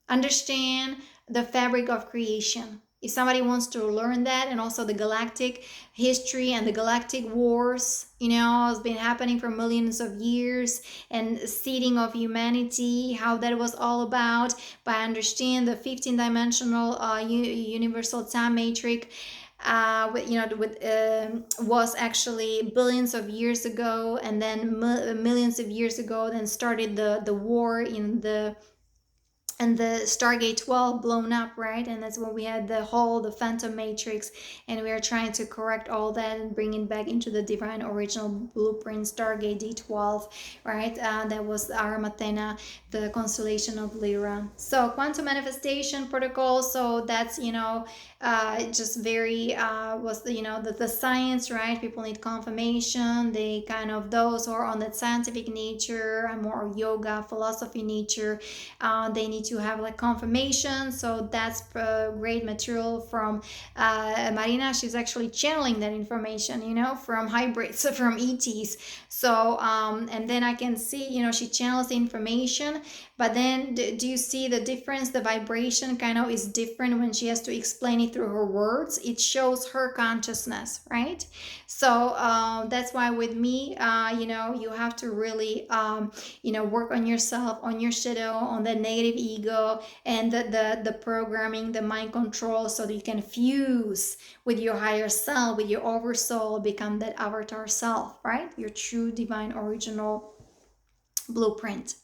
[SPEAKER 1] understand the fabric of creation. If somebody wants to learn that, and also the galactic history and the galactic wars, has been happening for millions of years, and seeding of humanity, how that was all about, by understand the 15 dimensional universal time matrix, was actually billions of years ago, and then millions of years ago, then started the war in the and the Stargate 12 blown up, right? And that's when we had the Phantom Matrix, and we are trying to correct all that and bring it back into the divine original blueprint, Stargate D12, right? That was Aramathena, the constellation of Lyra. So quantum manifestation protocol. So that's just very was the science, right? People need confirmation. They kind of, those who are on that scientific nature and more yoga philosophy nature, they need to have like confirmation. So that's great material from Marina. She's actually channeling that information, from hybrids, from ETs. So and then I can see, she channels the information, but then do you see the difference? The vibration kind of is different when she has to explain it through her words. It shows her consciousness, right? So that's why with me, you have to really work on yourself, on your shadow, on the negative ego, and the programming, the mind control, so that you can fuse with your higher self, with your oversoul, become that avatar self, right? Your true divine original blueprint.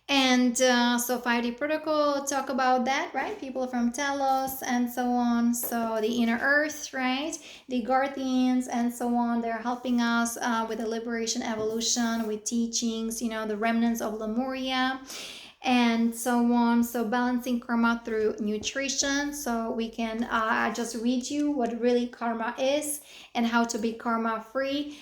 [SPEAKER 1] And so 5D protocol talk about that, right? People from Telos and so on. So the inner earth, right? The guardians and so on. They're helping us with the liberation evolution, with teachings, the remnants of Lemuria and so on. So balancing karma through nutrition. So we can just read you what really karma is and how to be karma free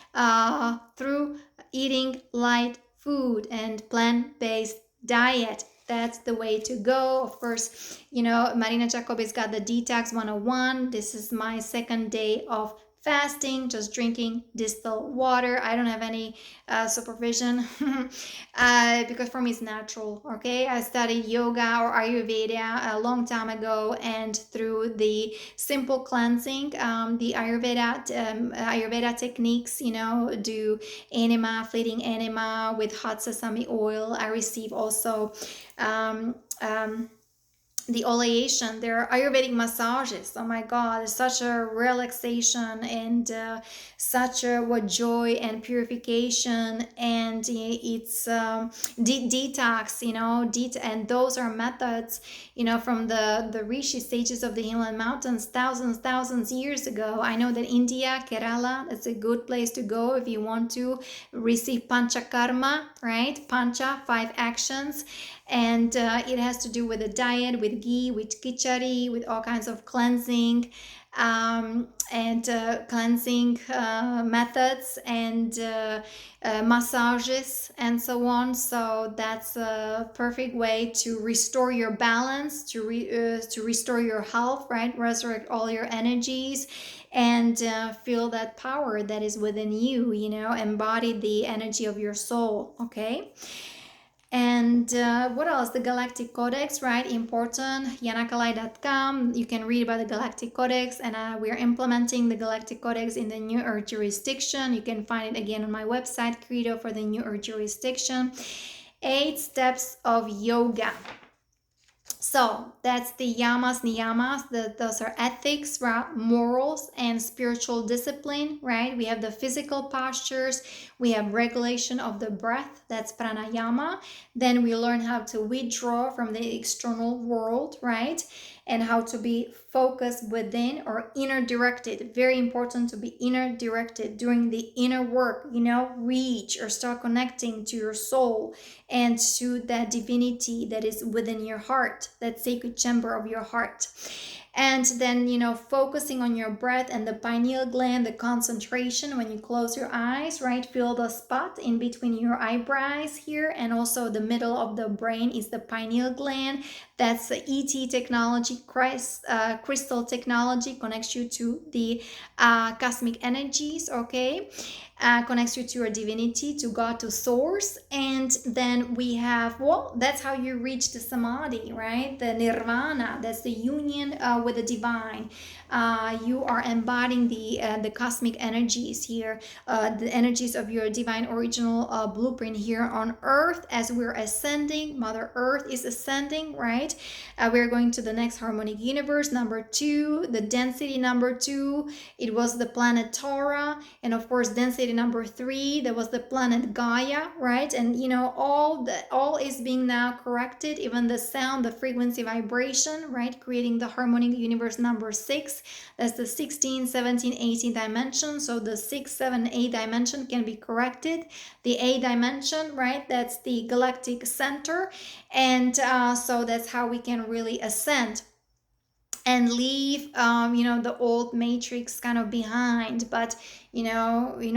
[SPEAKER 1] through eating light food and plant-based diet. That's the way to go. Of course, Marina Jacobi's got the Detox 101. This is my second day of fasting, just drinking distilled water. I don't have any supervision because for me it's natural. Okay, I studied yoga or Ayurveda a long time ago, and through the simple cleansing, the Ayurveda techniques, do enema, fleeting enema with hot sesame oil. I receive also the oleation. There are Ayurvedic massages. Oh my God, it's such a relaxation and such a joy and purification, and it's detox. And those are methods, from the Rishi sages of the Himalayan mountains, thousands years ago. I know that India, Kerala, that's a good place to go if you want to receive panchakarma, right? Pancha, 5 actions. And it has to do with the diet, with ghee, with khichdi, with all kinds of cleansing and cleansing methods and massages and so on. So that's a perfect way to restore your balance, to restore your health, right? Resurrect all your energies and feel that power that is within you, embody the energy of your soul, okay? And what else? The Galactic Codex, right? Important. Yanakalai.com. You can read about the Galactic Codex, and we are implementing the Galactic Codex in the New Earth jurisdiction. You can find it again on my website, Credo for the New Earth jurisdiction. 8 steps of yoga. So that's the yamas, niyamas. Those are ethics, right? Morals, and spiritual discipline, right? We have the physical postures. We have regulation of the breath. That's pranayama. Then we learn how to withdraw from the external world, right? And how to be focused within or inner directed. Very important to be inner directed, doing the inner work, reach or start connecting to your soul and to that divinity that is within your heart, that sacred chamber of your heart. And then, focusing on your breath and the pineal gland, the concentration when you close your eyes, right? Feel the spot in between your eyebrows here, and also the middle of the brain is the pineal gland. That's the ET technology, crystal technology, connects you to the cosmic energies, okay? Connects you to your divinity, to God, to source. And then we have, that's how you reach the samadhi, right? The nirvana, that's the union with the divine. You are embodying the cosmic energies here, the energies of your divine original blueprint here on earth. As we're ascending, Mother Earth is ascending, right? We're going to the next harmonic universe, number 2, the density number 2. It was the planet Taura, and of course density number 3, there was the planet Gaia, right? And all is being now corrected, even the sound, the frequency, vibration, right? Creating the harmonic universe number 6. That's the 16, 17, 18 dimension. So the 6, 7, 8 dimension can be corrected. The 8 dimension, right? That's the galactic center. And so that's how we can really ascend and leave the old matrix kind of behind. But in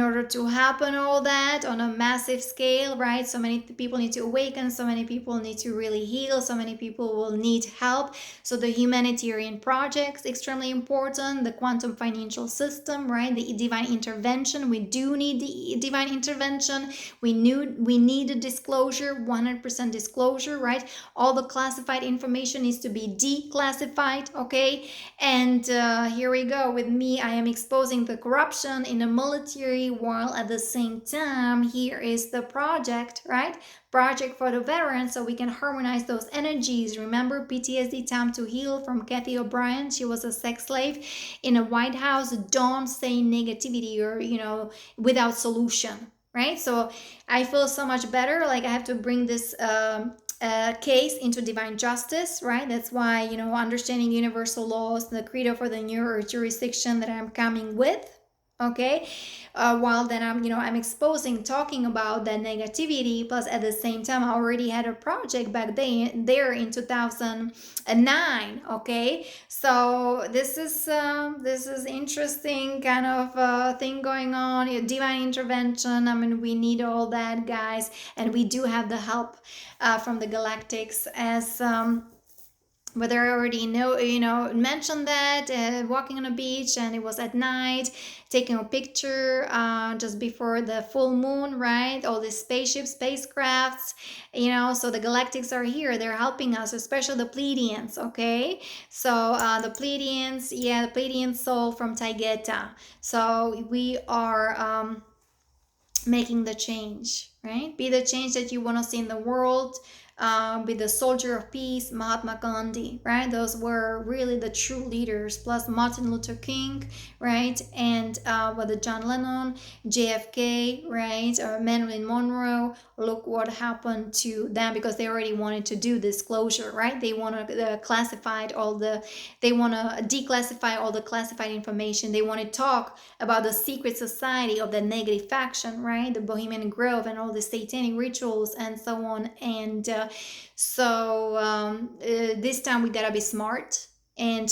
[SPEAKER 1] order to happen all that on a massive scale, right, so many people need to awaken, so many people need to really heal, so many people will need help. So the humanitarian projects, extremely important. The quantum financial system, right, the divine intervention. We do need the divine intervention. We need a disclosure, 100% disclosure, right? All the classified information needs to be declassified, okay? And here we go. With me, I am exposing the corruption in the military, while at the same time, here is the project, right? Project for the veterans, so we can harmonize those energies. Remember PTSD Time to Heal from Kathy O'Brien? She was a sex slave in a White House. Don't say negativity or without solution, right? So I feel so much better. Like I have to bring this case into divine justice, right? That's why understanding universal laws, the credo for the New Earth jurisdiction that I'm coming with. Okay, while then I'm exposing, talking about that negativity, plus at the same time I already had a project back there in 2009. Okay, so this is interesting kind of thing going on. Divine intervention. I mean, we need all that, guys, and we do have the help from the galactics, as whether I already mentioned that, walking on a beach, and it was at night, taking a picture just before the full moon, right? All these spacecrafts, so the galactics are here. They're helping us, especially the Pleiadians, okay? So the Pleiadians, the Pleiadian soul from Taygeta. So we are making the change, right? Be the change that you want to see in the world. Be the soldier of peace, Mahatma Gandhi, right? Those were really the true leaders, plus Martin Luther King, right? And with John Lennon, JFK, right? Or Marilyn Monroe. Look what happened to them, because they already wanted to do disclosure, right? They want to they want to declassify all the classified information. They want to talk about the secret society of the negative faction, right? The Bohemian Grove and all the satanic rituals and so on. And so this time we gotta be smart. and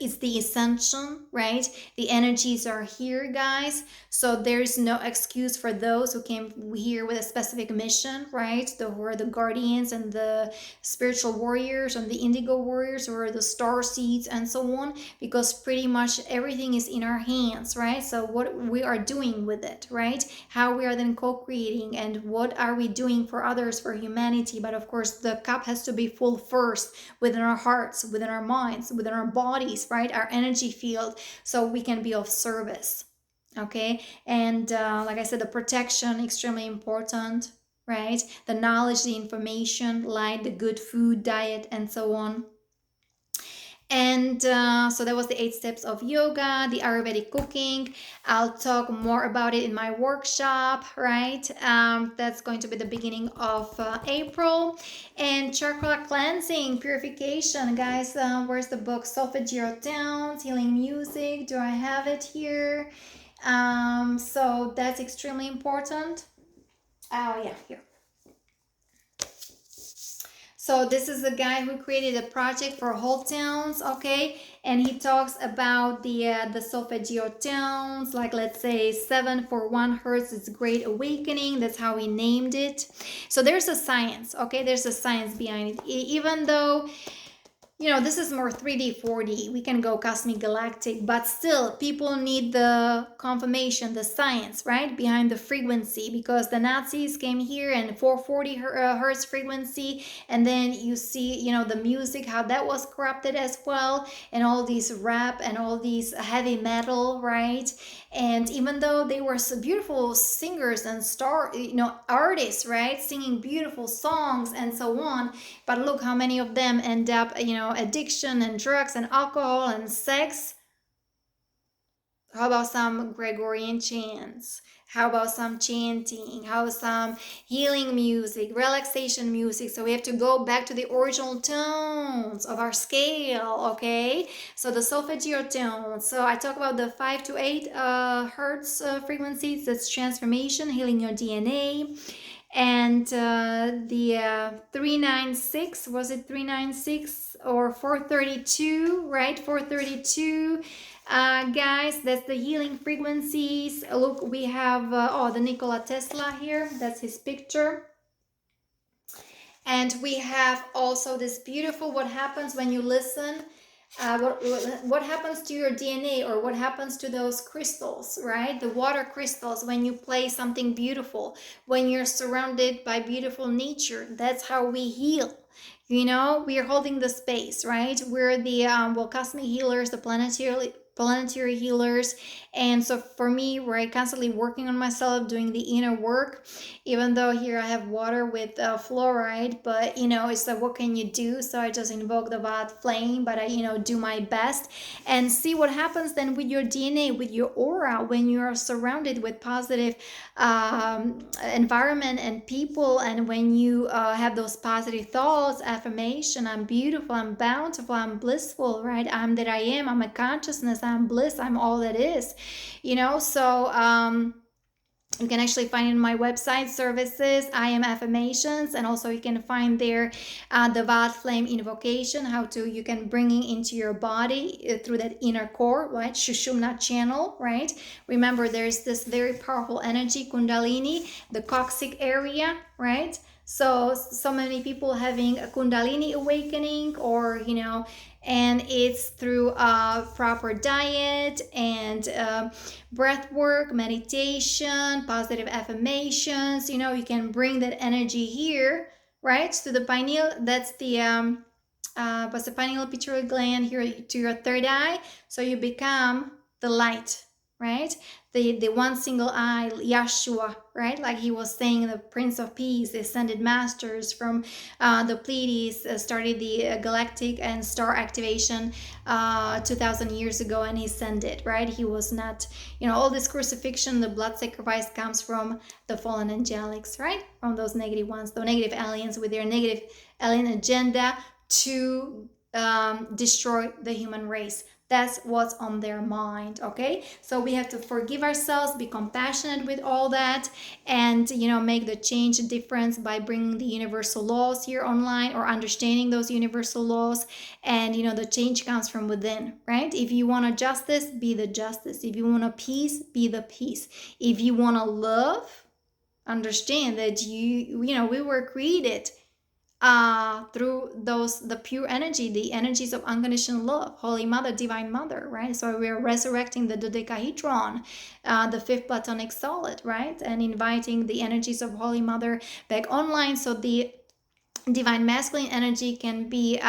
[SPEAKER 1] it's the Ascension, right? The energies are here, guys. So there's no excuse for those who came here with a specific mission, right? Who are the guardians and the spiritual warriors and the indigo warriors, or the star seeds and so on, because pretty much everything is in our hands, right? So what we are doing with it, right? How we are then co-creating, and what are we doing for others, for humanity. But of course, the cup has to be full first, within our hearts, within our minds, within our bodies, right? Our energy field, so we can be of service. Okay. And like I said, the protection, extremely important, right? The knowledge, the information, light, the good food, diet, and so on. And so that was the 8 steps of yoga, the Ayurvedic cooking. I'll talk more about it in my workshop, right? That's going to be the beginning of April. And chakra cleansing, purification, guys. Where's the book? Solfeggio Towns, Healing Music. Do I have it here? So that's extremely important. Oh yeah, here. So this is the guy who created a project for whole towns, okay? And he talks about the solfeggio tones, like let's say 7 for 1 hertz is Great Awakening. That's how he named it. So there's a science, okay? There's a science behind it. Even though, you know, this is more 3D, 4D. We can go cosmic, galactic, but still people need the confirmation, the science, right, behind the frequency, because the Nazis came here and 440 hertz frequency, and then you see, you know, the music, how that was corrupted as well, and all these rap and all these heavy metal, right? And even though they were so beautiful singers and artists, right, singing beautiful songs and so on, but look how many of them end up, addiction and drugs and alcohol and sex. How about some Gregorian chants? How about some chanting? How about some healing music, relaxation music? So we have to go back to the original tones of our scale, okay? So the solfeggio tones. So I talk about the 5 to 8 hertz frequencies. That's transformation, healing your DNA. And the 396, was it 396 or 432, right? 432. Guys, that's the healing frequencies. Look, we have the Nikola Tesla here. That's his picture. And we have also this beautiful, what happens when you listen, what happens to your DNA, or what happens to those crystals, right? The water crystals, when you play something beautiful, when you're surrounded by beautiful nature. That's how we heal. We are holding the space, right? We're the cosmic healers, the planetary healers. And so for me, we're constantly working on myself, doing the inner work, even though here I have water with fluoride, but it's like, what can you do? So I just invoke the Vata flame, but I do my best, and see what happens then with your DNA, with your aura, when you are surrounded with positive environment and people, and when you have those positive thoughts, affirmation, I'm beautiful, I'm bountiful, I'm blissful, right? I'm that I am, I'm a consciousness, I'm bliss, I'm all that is, so you can actually find in my website services, I am affirmations, and also you can find there the Vata flame invocation, you can bring it into your body through that inner core, right? Shushumna channel, right? Remember, there's this very powerful energy, Kundalini, the coccyx area, right? So many people having a Kundalini awakening, or and it's through proper diet and breath work, meditation, positive affirmations. You can bring that energy here, right, to the pineal. That's the the pineal pituitary gland here to your third eye. So you become the light, right? The one single eye, Yeshua, right? Like he was saying, the Prince of Peace, the ascended masters from the Pleiades started the galactic and star activation 2,000 years ago, and he ascended, right? He was not, all this crucifixion, the blood sacrifice comes from the fallen angelics, right? From those negative ones, the negative aliens with their negative alien agenda to destroy the human race. That's what's on their mind, okay? So we have to forgive ourselves, be compassionate with all that, and, make the change, difference by bringing the universal laws here online, or understanding those universal laws. And, the change comes from within, right? If you want a justice, be the justice. If you want a peace, be the peace. If you want to love, understand that we were created through the pure energy, the energies of unconditional love, Holy Mother, Divine Mother, right? So we are resurrecting the dodecahedron, the fifth platonic solid, right? And inviting the energies of Holy Mother back online, so the divine masculine energy can be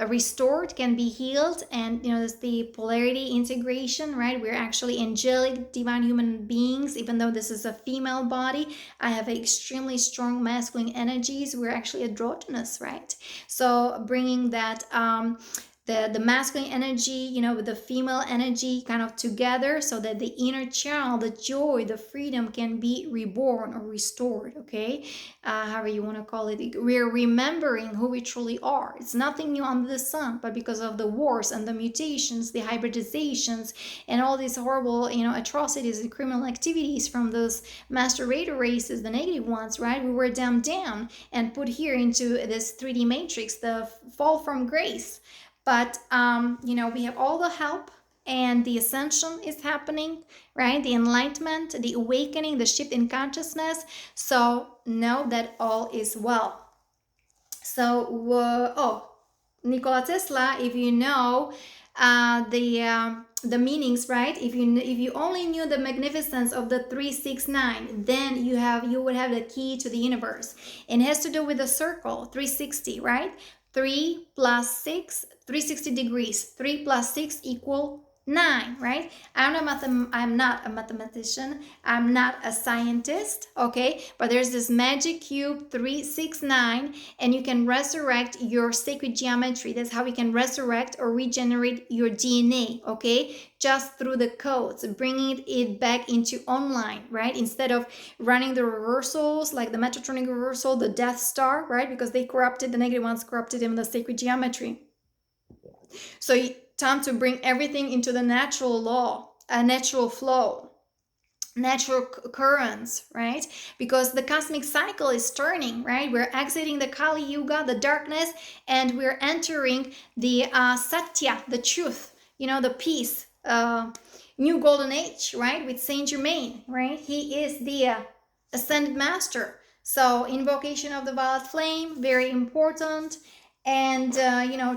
[SPEAKER 1] restored, can be healed. And there's the polarity integration, right? We're actually angelic divine human beings. Even though this is a female body, I have extremely strong masculine energies. We're actually androgynous, right? So bringing that the masculine energy, with the female energy kind of together, so that the inner child, the joy, the freedom can be reborn or restored, okay? However you want to call it. We're remembering who we truly are. It's nothing new under the sun, but because of the wars and the mutations, the hybridizations, and all these horrible, atrocities and criminal activities from those master raider races, the negative ones, right? We were dumbed down and put here into this 3D matrix, the fall from grace. But, we have all the help, and the ascension is happening, right? The enlightenment, the awakening, the shift in consciousness. So know that all is well. So, Nikola Tesla, if you know the meanings, right? If you only knew the magnificence of the 369, then you would have the key to the universe. And it has to do with the circle, 360, right? 3 plus 6, 360 degrees. 3 plus 6 equal 9, right? I'm not a mathematician. I'm not a scientist, okay? But there's this magic cube 369, and you can resurrect your sacred geometry. That's how we can resurrect or regenerate your DNA, okay? Just through the codes, bringing it back into online, right? Instead of running the reversals, like the Metatronic reversal, the Death Star, right? Because the negative ones corrupted him in the sacred geometry. So time to bring everything into the natural law, a natural flow, natural currents, right? Because the cosmic cycle is turning, right? We're exiting the Kali Yuga, the darkness, and we're entering the Satya, the truth, the peace, new golden age, right? With Saint Germain, right? He is the ascended master. So invocation of the violet flame, very important. And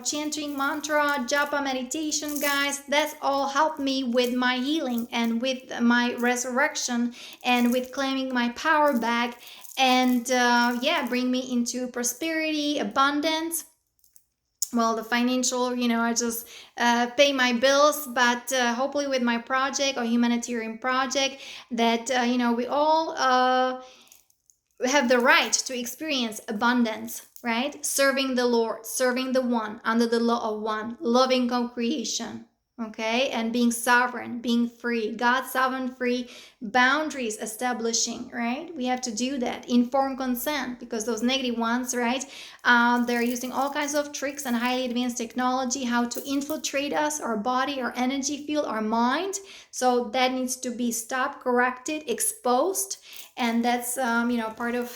[SPEAKER 1] chanting mantra, japa meditation, guys, that's all helped me with my healing and with my resurrection and with claiming my power back, and bring me into prosperity, abundance. Well, the financial, I just pay my bills, but hopefully with my project or humanitarian project, that we all have the right to experience abundance, right? Serving the Lord, serving the one, under the law of one, loving co-creation, okay? And being sovereign, being free, God sovereign free, boundaries establishing, right? We have to do that. Informed consent, because those negative ones, right? They're using all kinds of tricks and highly advanced technology, how to infiltrate us, our body, our energy field, our mind. So that needs to be stopped, corrected, exposed. And that's part of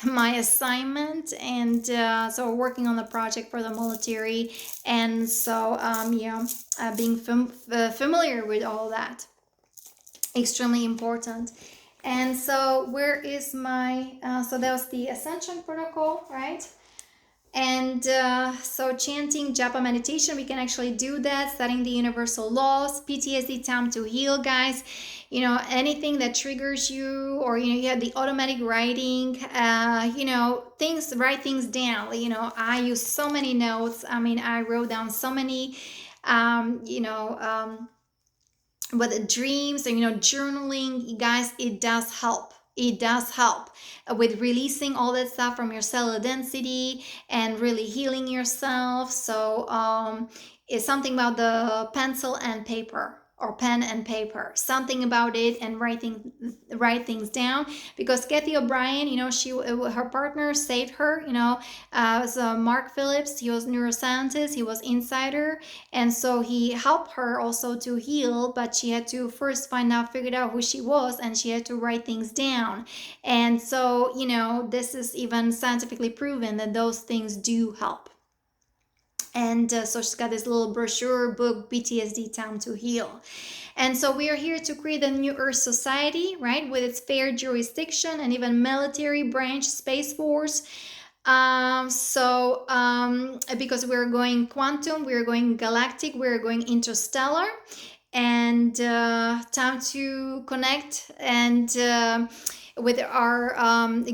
[SPEAKER 1] my assignment. And so working on the project for the military, and so being familiar with all that, extremely important. And so where is my so that was the Ascension protocol, right? And so chanting, japa meditation, we can actually do that. Studying the universal laws, PTSD, time to heal, guys. Anything that triggers you, or you have the automatic writing, write things down. I use so many notes. I wrote down so many but the dreams and journaling, guys, it does help. It does help with releasing all that stuff from your cellular density and really healing yourself. So it's something about the pencil and paper. or pen and paper, something about it, and write things down. Because Kathy O'Brien, her partner saved her. So Mark Phillips, he was neuroscientist, he was insider, and so he helped her also to heal. But she had to first figure out who she was, and she had to write things down. And so this is even scientifically proven that those things do help. And so she's got this little brochure book, PTSD Time to Heal. And so we are here to create a new Earth society, right, with its fair jurisdiction and even military branch, Space Force. Because we're going quantum, we're going galactic, we're going interstellar, and time to connect and with our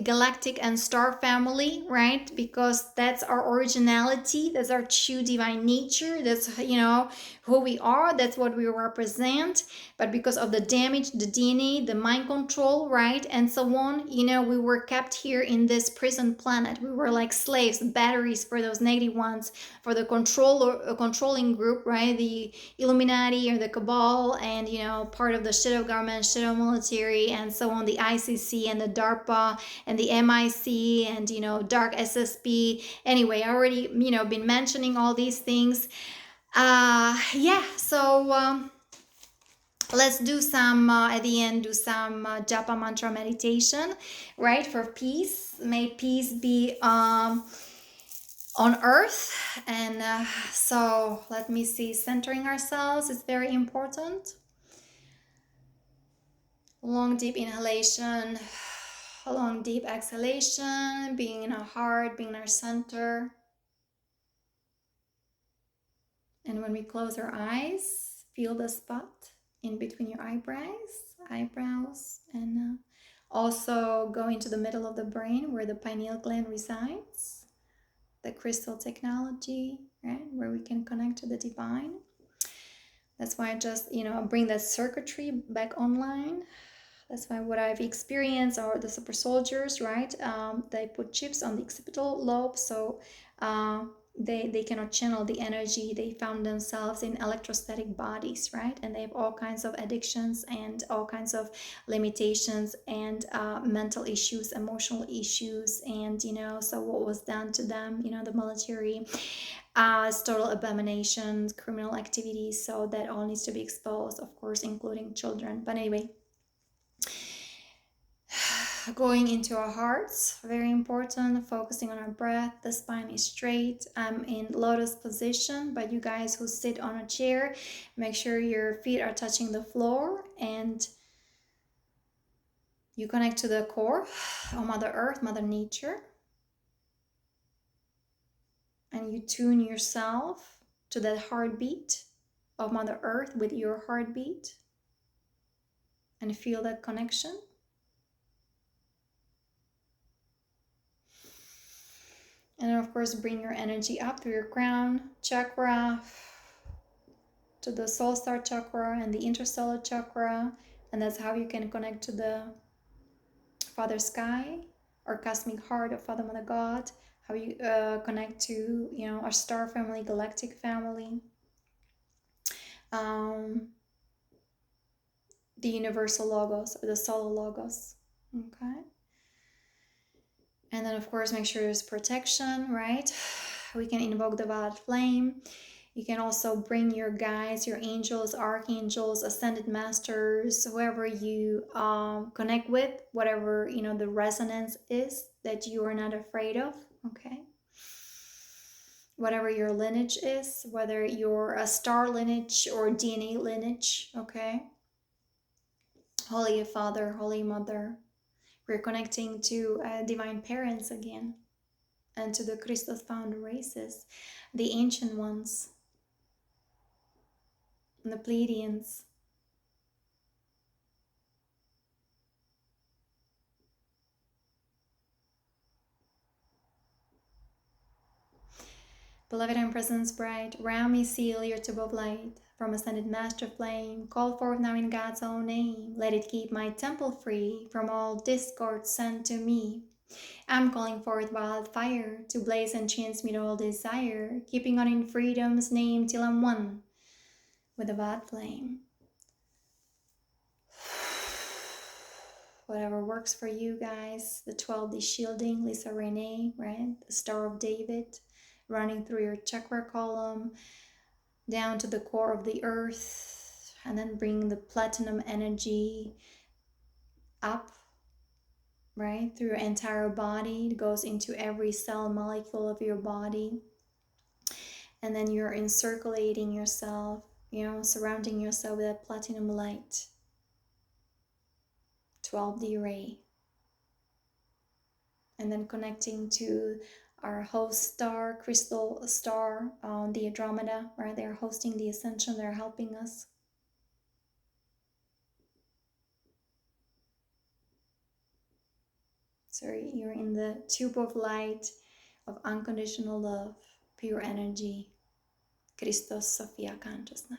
[SPEAKER 1] galactic and star family, right? Because that's our originality, that's our true divine nature, that's who we are, that's what we represent. But because of the damage, the DNA, the mind control, right, and so on, we were kept here in this prison planet. We were like slaves, batteries for those negative ones, for the controlling group, right, the Illuminati or the Cabal, and part of the shadow government, shadow military, and so on, the ICC and the DARPA and the MIC and dark SSP. Anyway, I already been mentioning all these things. So let's do some at the end, do some Japa mantra meditation, right, for peace. May peace be on earth. And so let me see, centering ourselves is very important. Long deep inhalation, long deep exhalation, being in our heart, being in our center. And when we close our eyes, feel the spot in between your eyebrows, and also go into the middle of the brain where the pineal gland resides, the crystal technology, right, where we can connect to the divine. That's why I just bring that circuitry back online. That's why what I've experienced are the super soldiers, right? They put chips on the occipital lobe, so they cannot channel the energy. They found themselves in electrostatic bodies, right? And they have all kinds of addictions and all kinds of limitations and mental issues, emotional issues, and so what was done to them, the military, is total abomination, criminal activities. So that all needs to be exposed, of course, including children. But anyway, going into our hearts, very important, focusing on our breath. The spine is straight. I'm in lotus position, but you guys who sit on a chair, make sure your feet are touching the floor, and you connect to the core of Mother Earth, Mother Nature, and you tune yourself to that heartbeat of Mother Earth with your heartbeat, and feel that connection. And then, of course, bring your energy up through your crown chakra to the soul star chakra and the interstellar chakra. And that's how you can connect to the Father Sky or cosmic heart of Father Mother God. How you connect to, our star family, galactic family. The universal logos or the solar logos. Okay. And then, of course, make sure there's protection, right? We can invoke the violet flame. You can also bring your guides, your angels, archangels, ascended masters, whoever you connect with, whatever, the resonance is that you are not afraid of, okay? Whatever your lineage is, whether you're a star lineage or DNA lineage, okay? Holy Father, Holy Mother, we're connecting to divine parents again, and to the Christos found races, the ancient ones, and the Pleiadians. Beloved and presence bright, round me seal your tube of light. From ascended master flame, call forth now in God's own name. Let it keep my temple free from all discord sent to me. I'm calling forth wildfire to blaze and transmute all desire, keeping on in freedom's name till I'm one with the violet flame. whatever works for you guys. The 12D shielding, Lisa Renee, right? The Star of David, running through your chakra column, down to the core of the earth, and then bring the platinum energy up, right? Through your entire body. It goes into every cell molecule of your body. And then you're encirculating yourself, surrounding yourself with that platinum light. 12D ray. And then connecting to our host star, crystal star, the Andromeda, right? They're hosting the Ascension, they're helping us. So you're in the tube of light of unconditional love, pure energy, Christos Sophia consciousness.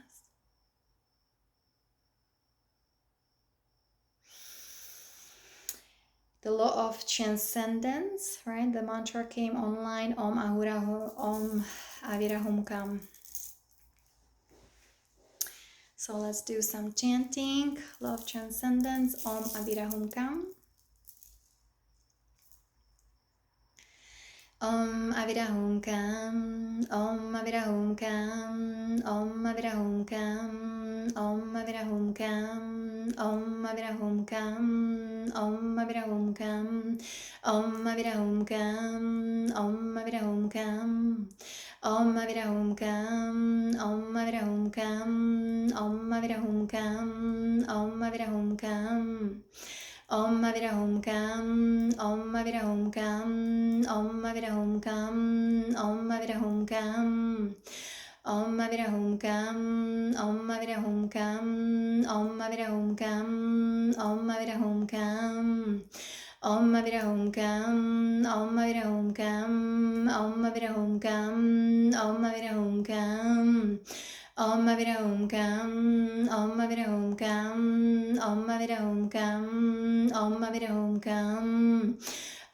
[SPEAKER 1] The law of transcendence, right? The mantra came online, Om Ahura Om Avirahum Kam. So let's do some chanting. Law of transcendence, Om Avirahum Kam. Om Avirahum Kam, Om Avirahum Kam, Om Avirahum Kam, Om Avirahum Kam, Om Avirahum Kam, Om Avirahum Kam, Om Avirahum Kam, Om Avirahum Kam, Om Avirahum Kam, Om Avirahum Kam, Om Avirahum Kam, Om Avirahum Kam. Om Avirahum Kam, Om Avirahum Kam, Om Avirahum Kam, Om Avirahum Kam, Om Avirahum Kam, Om Avirahum Kam, Om Avirahum Kam, Om Avirahum Kam, Om Avirahum Kam, Om Avirahum Kam, Om Avirahum Kam, Om Avirahum Kam. Om Avirahum Kam, Om Avirahum Kam, Om Avirahum Kam, Om Avirahum Kam, Om Avirahum Kam, Om Avirahum Kam, Om Avirahum Kam, Om Avirahum Kam, Om Avirahum Kam, Om Avirahum Kam, Om Avirahum Kam, Om Avirahum Kam.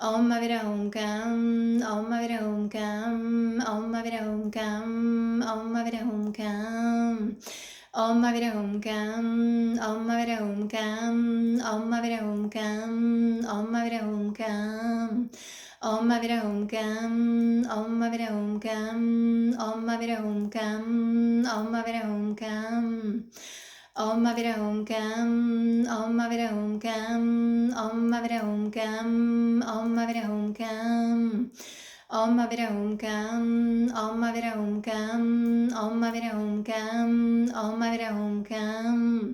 [SPEAKER 1] Om Avirahum Kam, Om Avirahum Kam, Om Avirahum Kam, Om Avirahum Kam. Om Avirahum Kam, Om Avirahum Kam, Om Avirahum Kam, Om Avirahum Kam. Om Avirahum Kam, Om Avirahum Kam, Om Avirahum Kam, Om Avirahum Kam. Om Avirahum Kam, Om Avirahum Kam, Om Avirahum Kam, Om Avirahum Kam. Om Avirahum Kam, Om Avirahum Kam, Om Avirahum Kam, Om Avirahum Kam.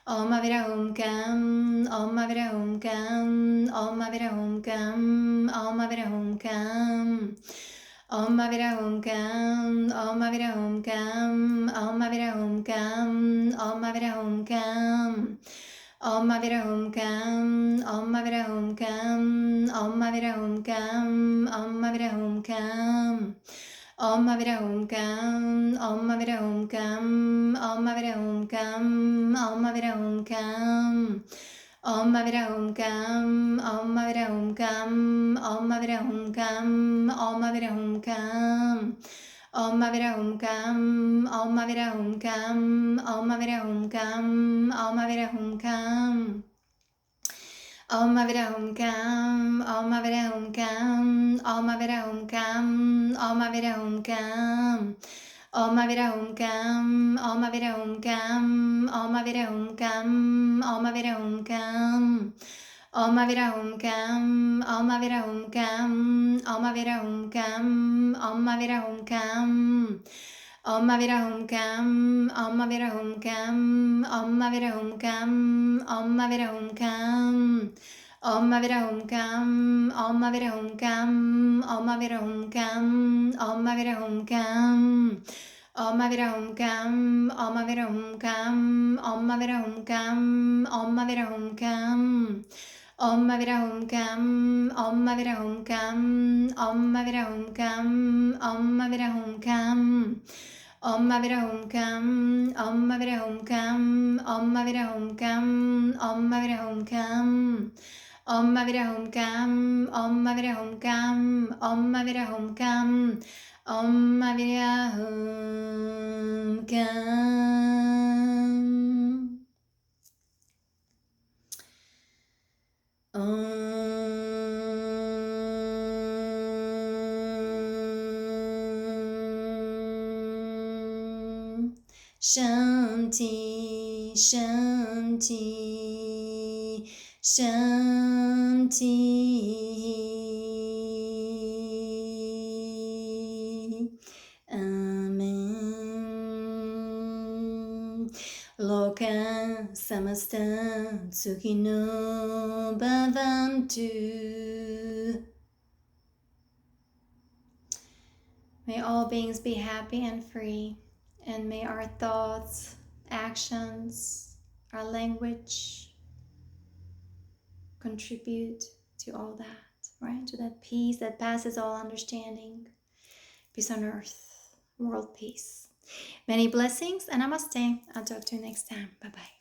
[SPEAKER 1] Om Avirahum Kam, Om Avirahum Kam, Om Avirahum Kam, Om Avirahum Kam. Om Avirahum Kam, Om Avirahum Kam, Om Avirahum Kam, Om Avirahum Kam. Om Avirahum Kam, Om Avirahum Kam, Om Avirahum Kam, Om Avirahum Kam. Om Avirahum Kam, Om Avirahum Kam, Om Avirahum Kam, Om Avirahum Kam. Om Avirahum Kam, Om Avirahum Kam, Om Avirahum Kam, Om Avirahum Kam. Om Avirahum Kam, Om Avirahum Kam, Om Avirahum Kam, Om Avirahum Kam. Om Avirahum Kam, Om Avirahum Kam, Om Avirahum Kam, Om Avirahum Kam. Om Avirahum Kam, Om Avirahum Kam, Om Avirahum Kam, Om Avirahum Kam. Om Avirahum Kam, Om Avirahum Kam, Om Avirahum Kam, Om Avirahum Kam. Om Avirahum Kam, Om Avirahum Kam, Om Avirahum Kam, Om Avirahum Kam. Om Avirahum Kam, Om Avirahum Kam, Om Avirahum Kam, Om Avirahum Kam. Om Avirahum Kam, Om Avirahum Kam, Om Avirahum Kam, Om Avirahum Kam. Om Avirahum Kam, Om Avirahum Kam, Om Avirahum Kam, Om Avirahum Kam. Om Shanti, Shanti, Shanti. Amen. Loka samasta sukhino bhavantu. May all beings be happy and free, and may our thoughts, actions, our language contribute to all that, right? To that peace that passes all understanding. Peace on earth, world peace. Many blessings and namaste. I'll talk to you next time. Bye-bye.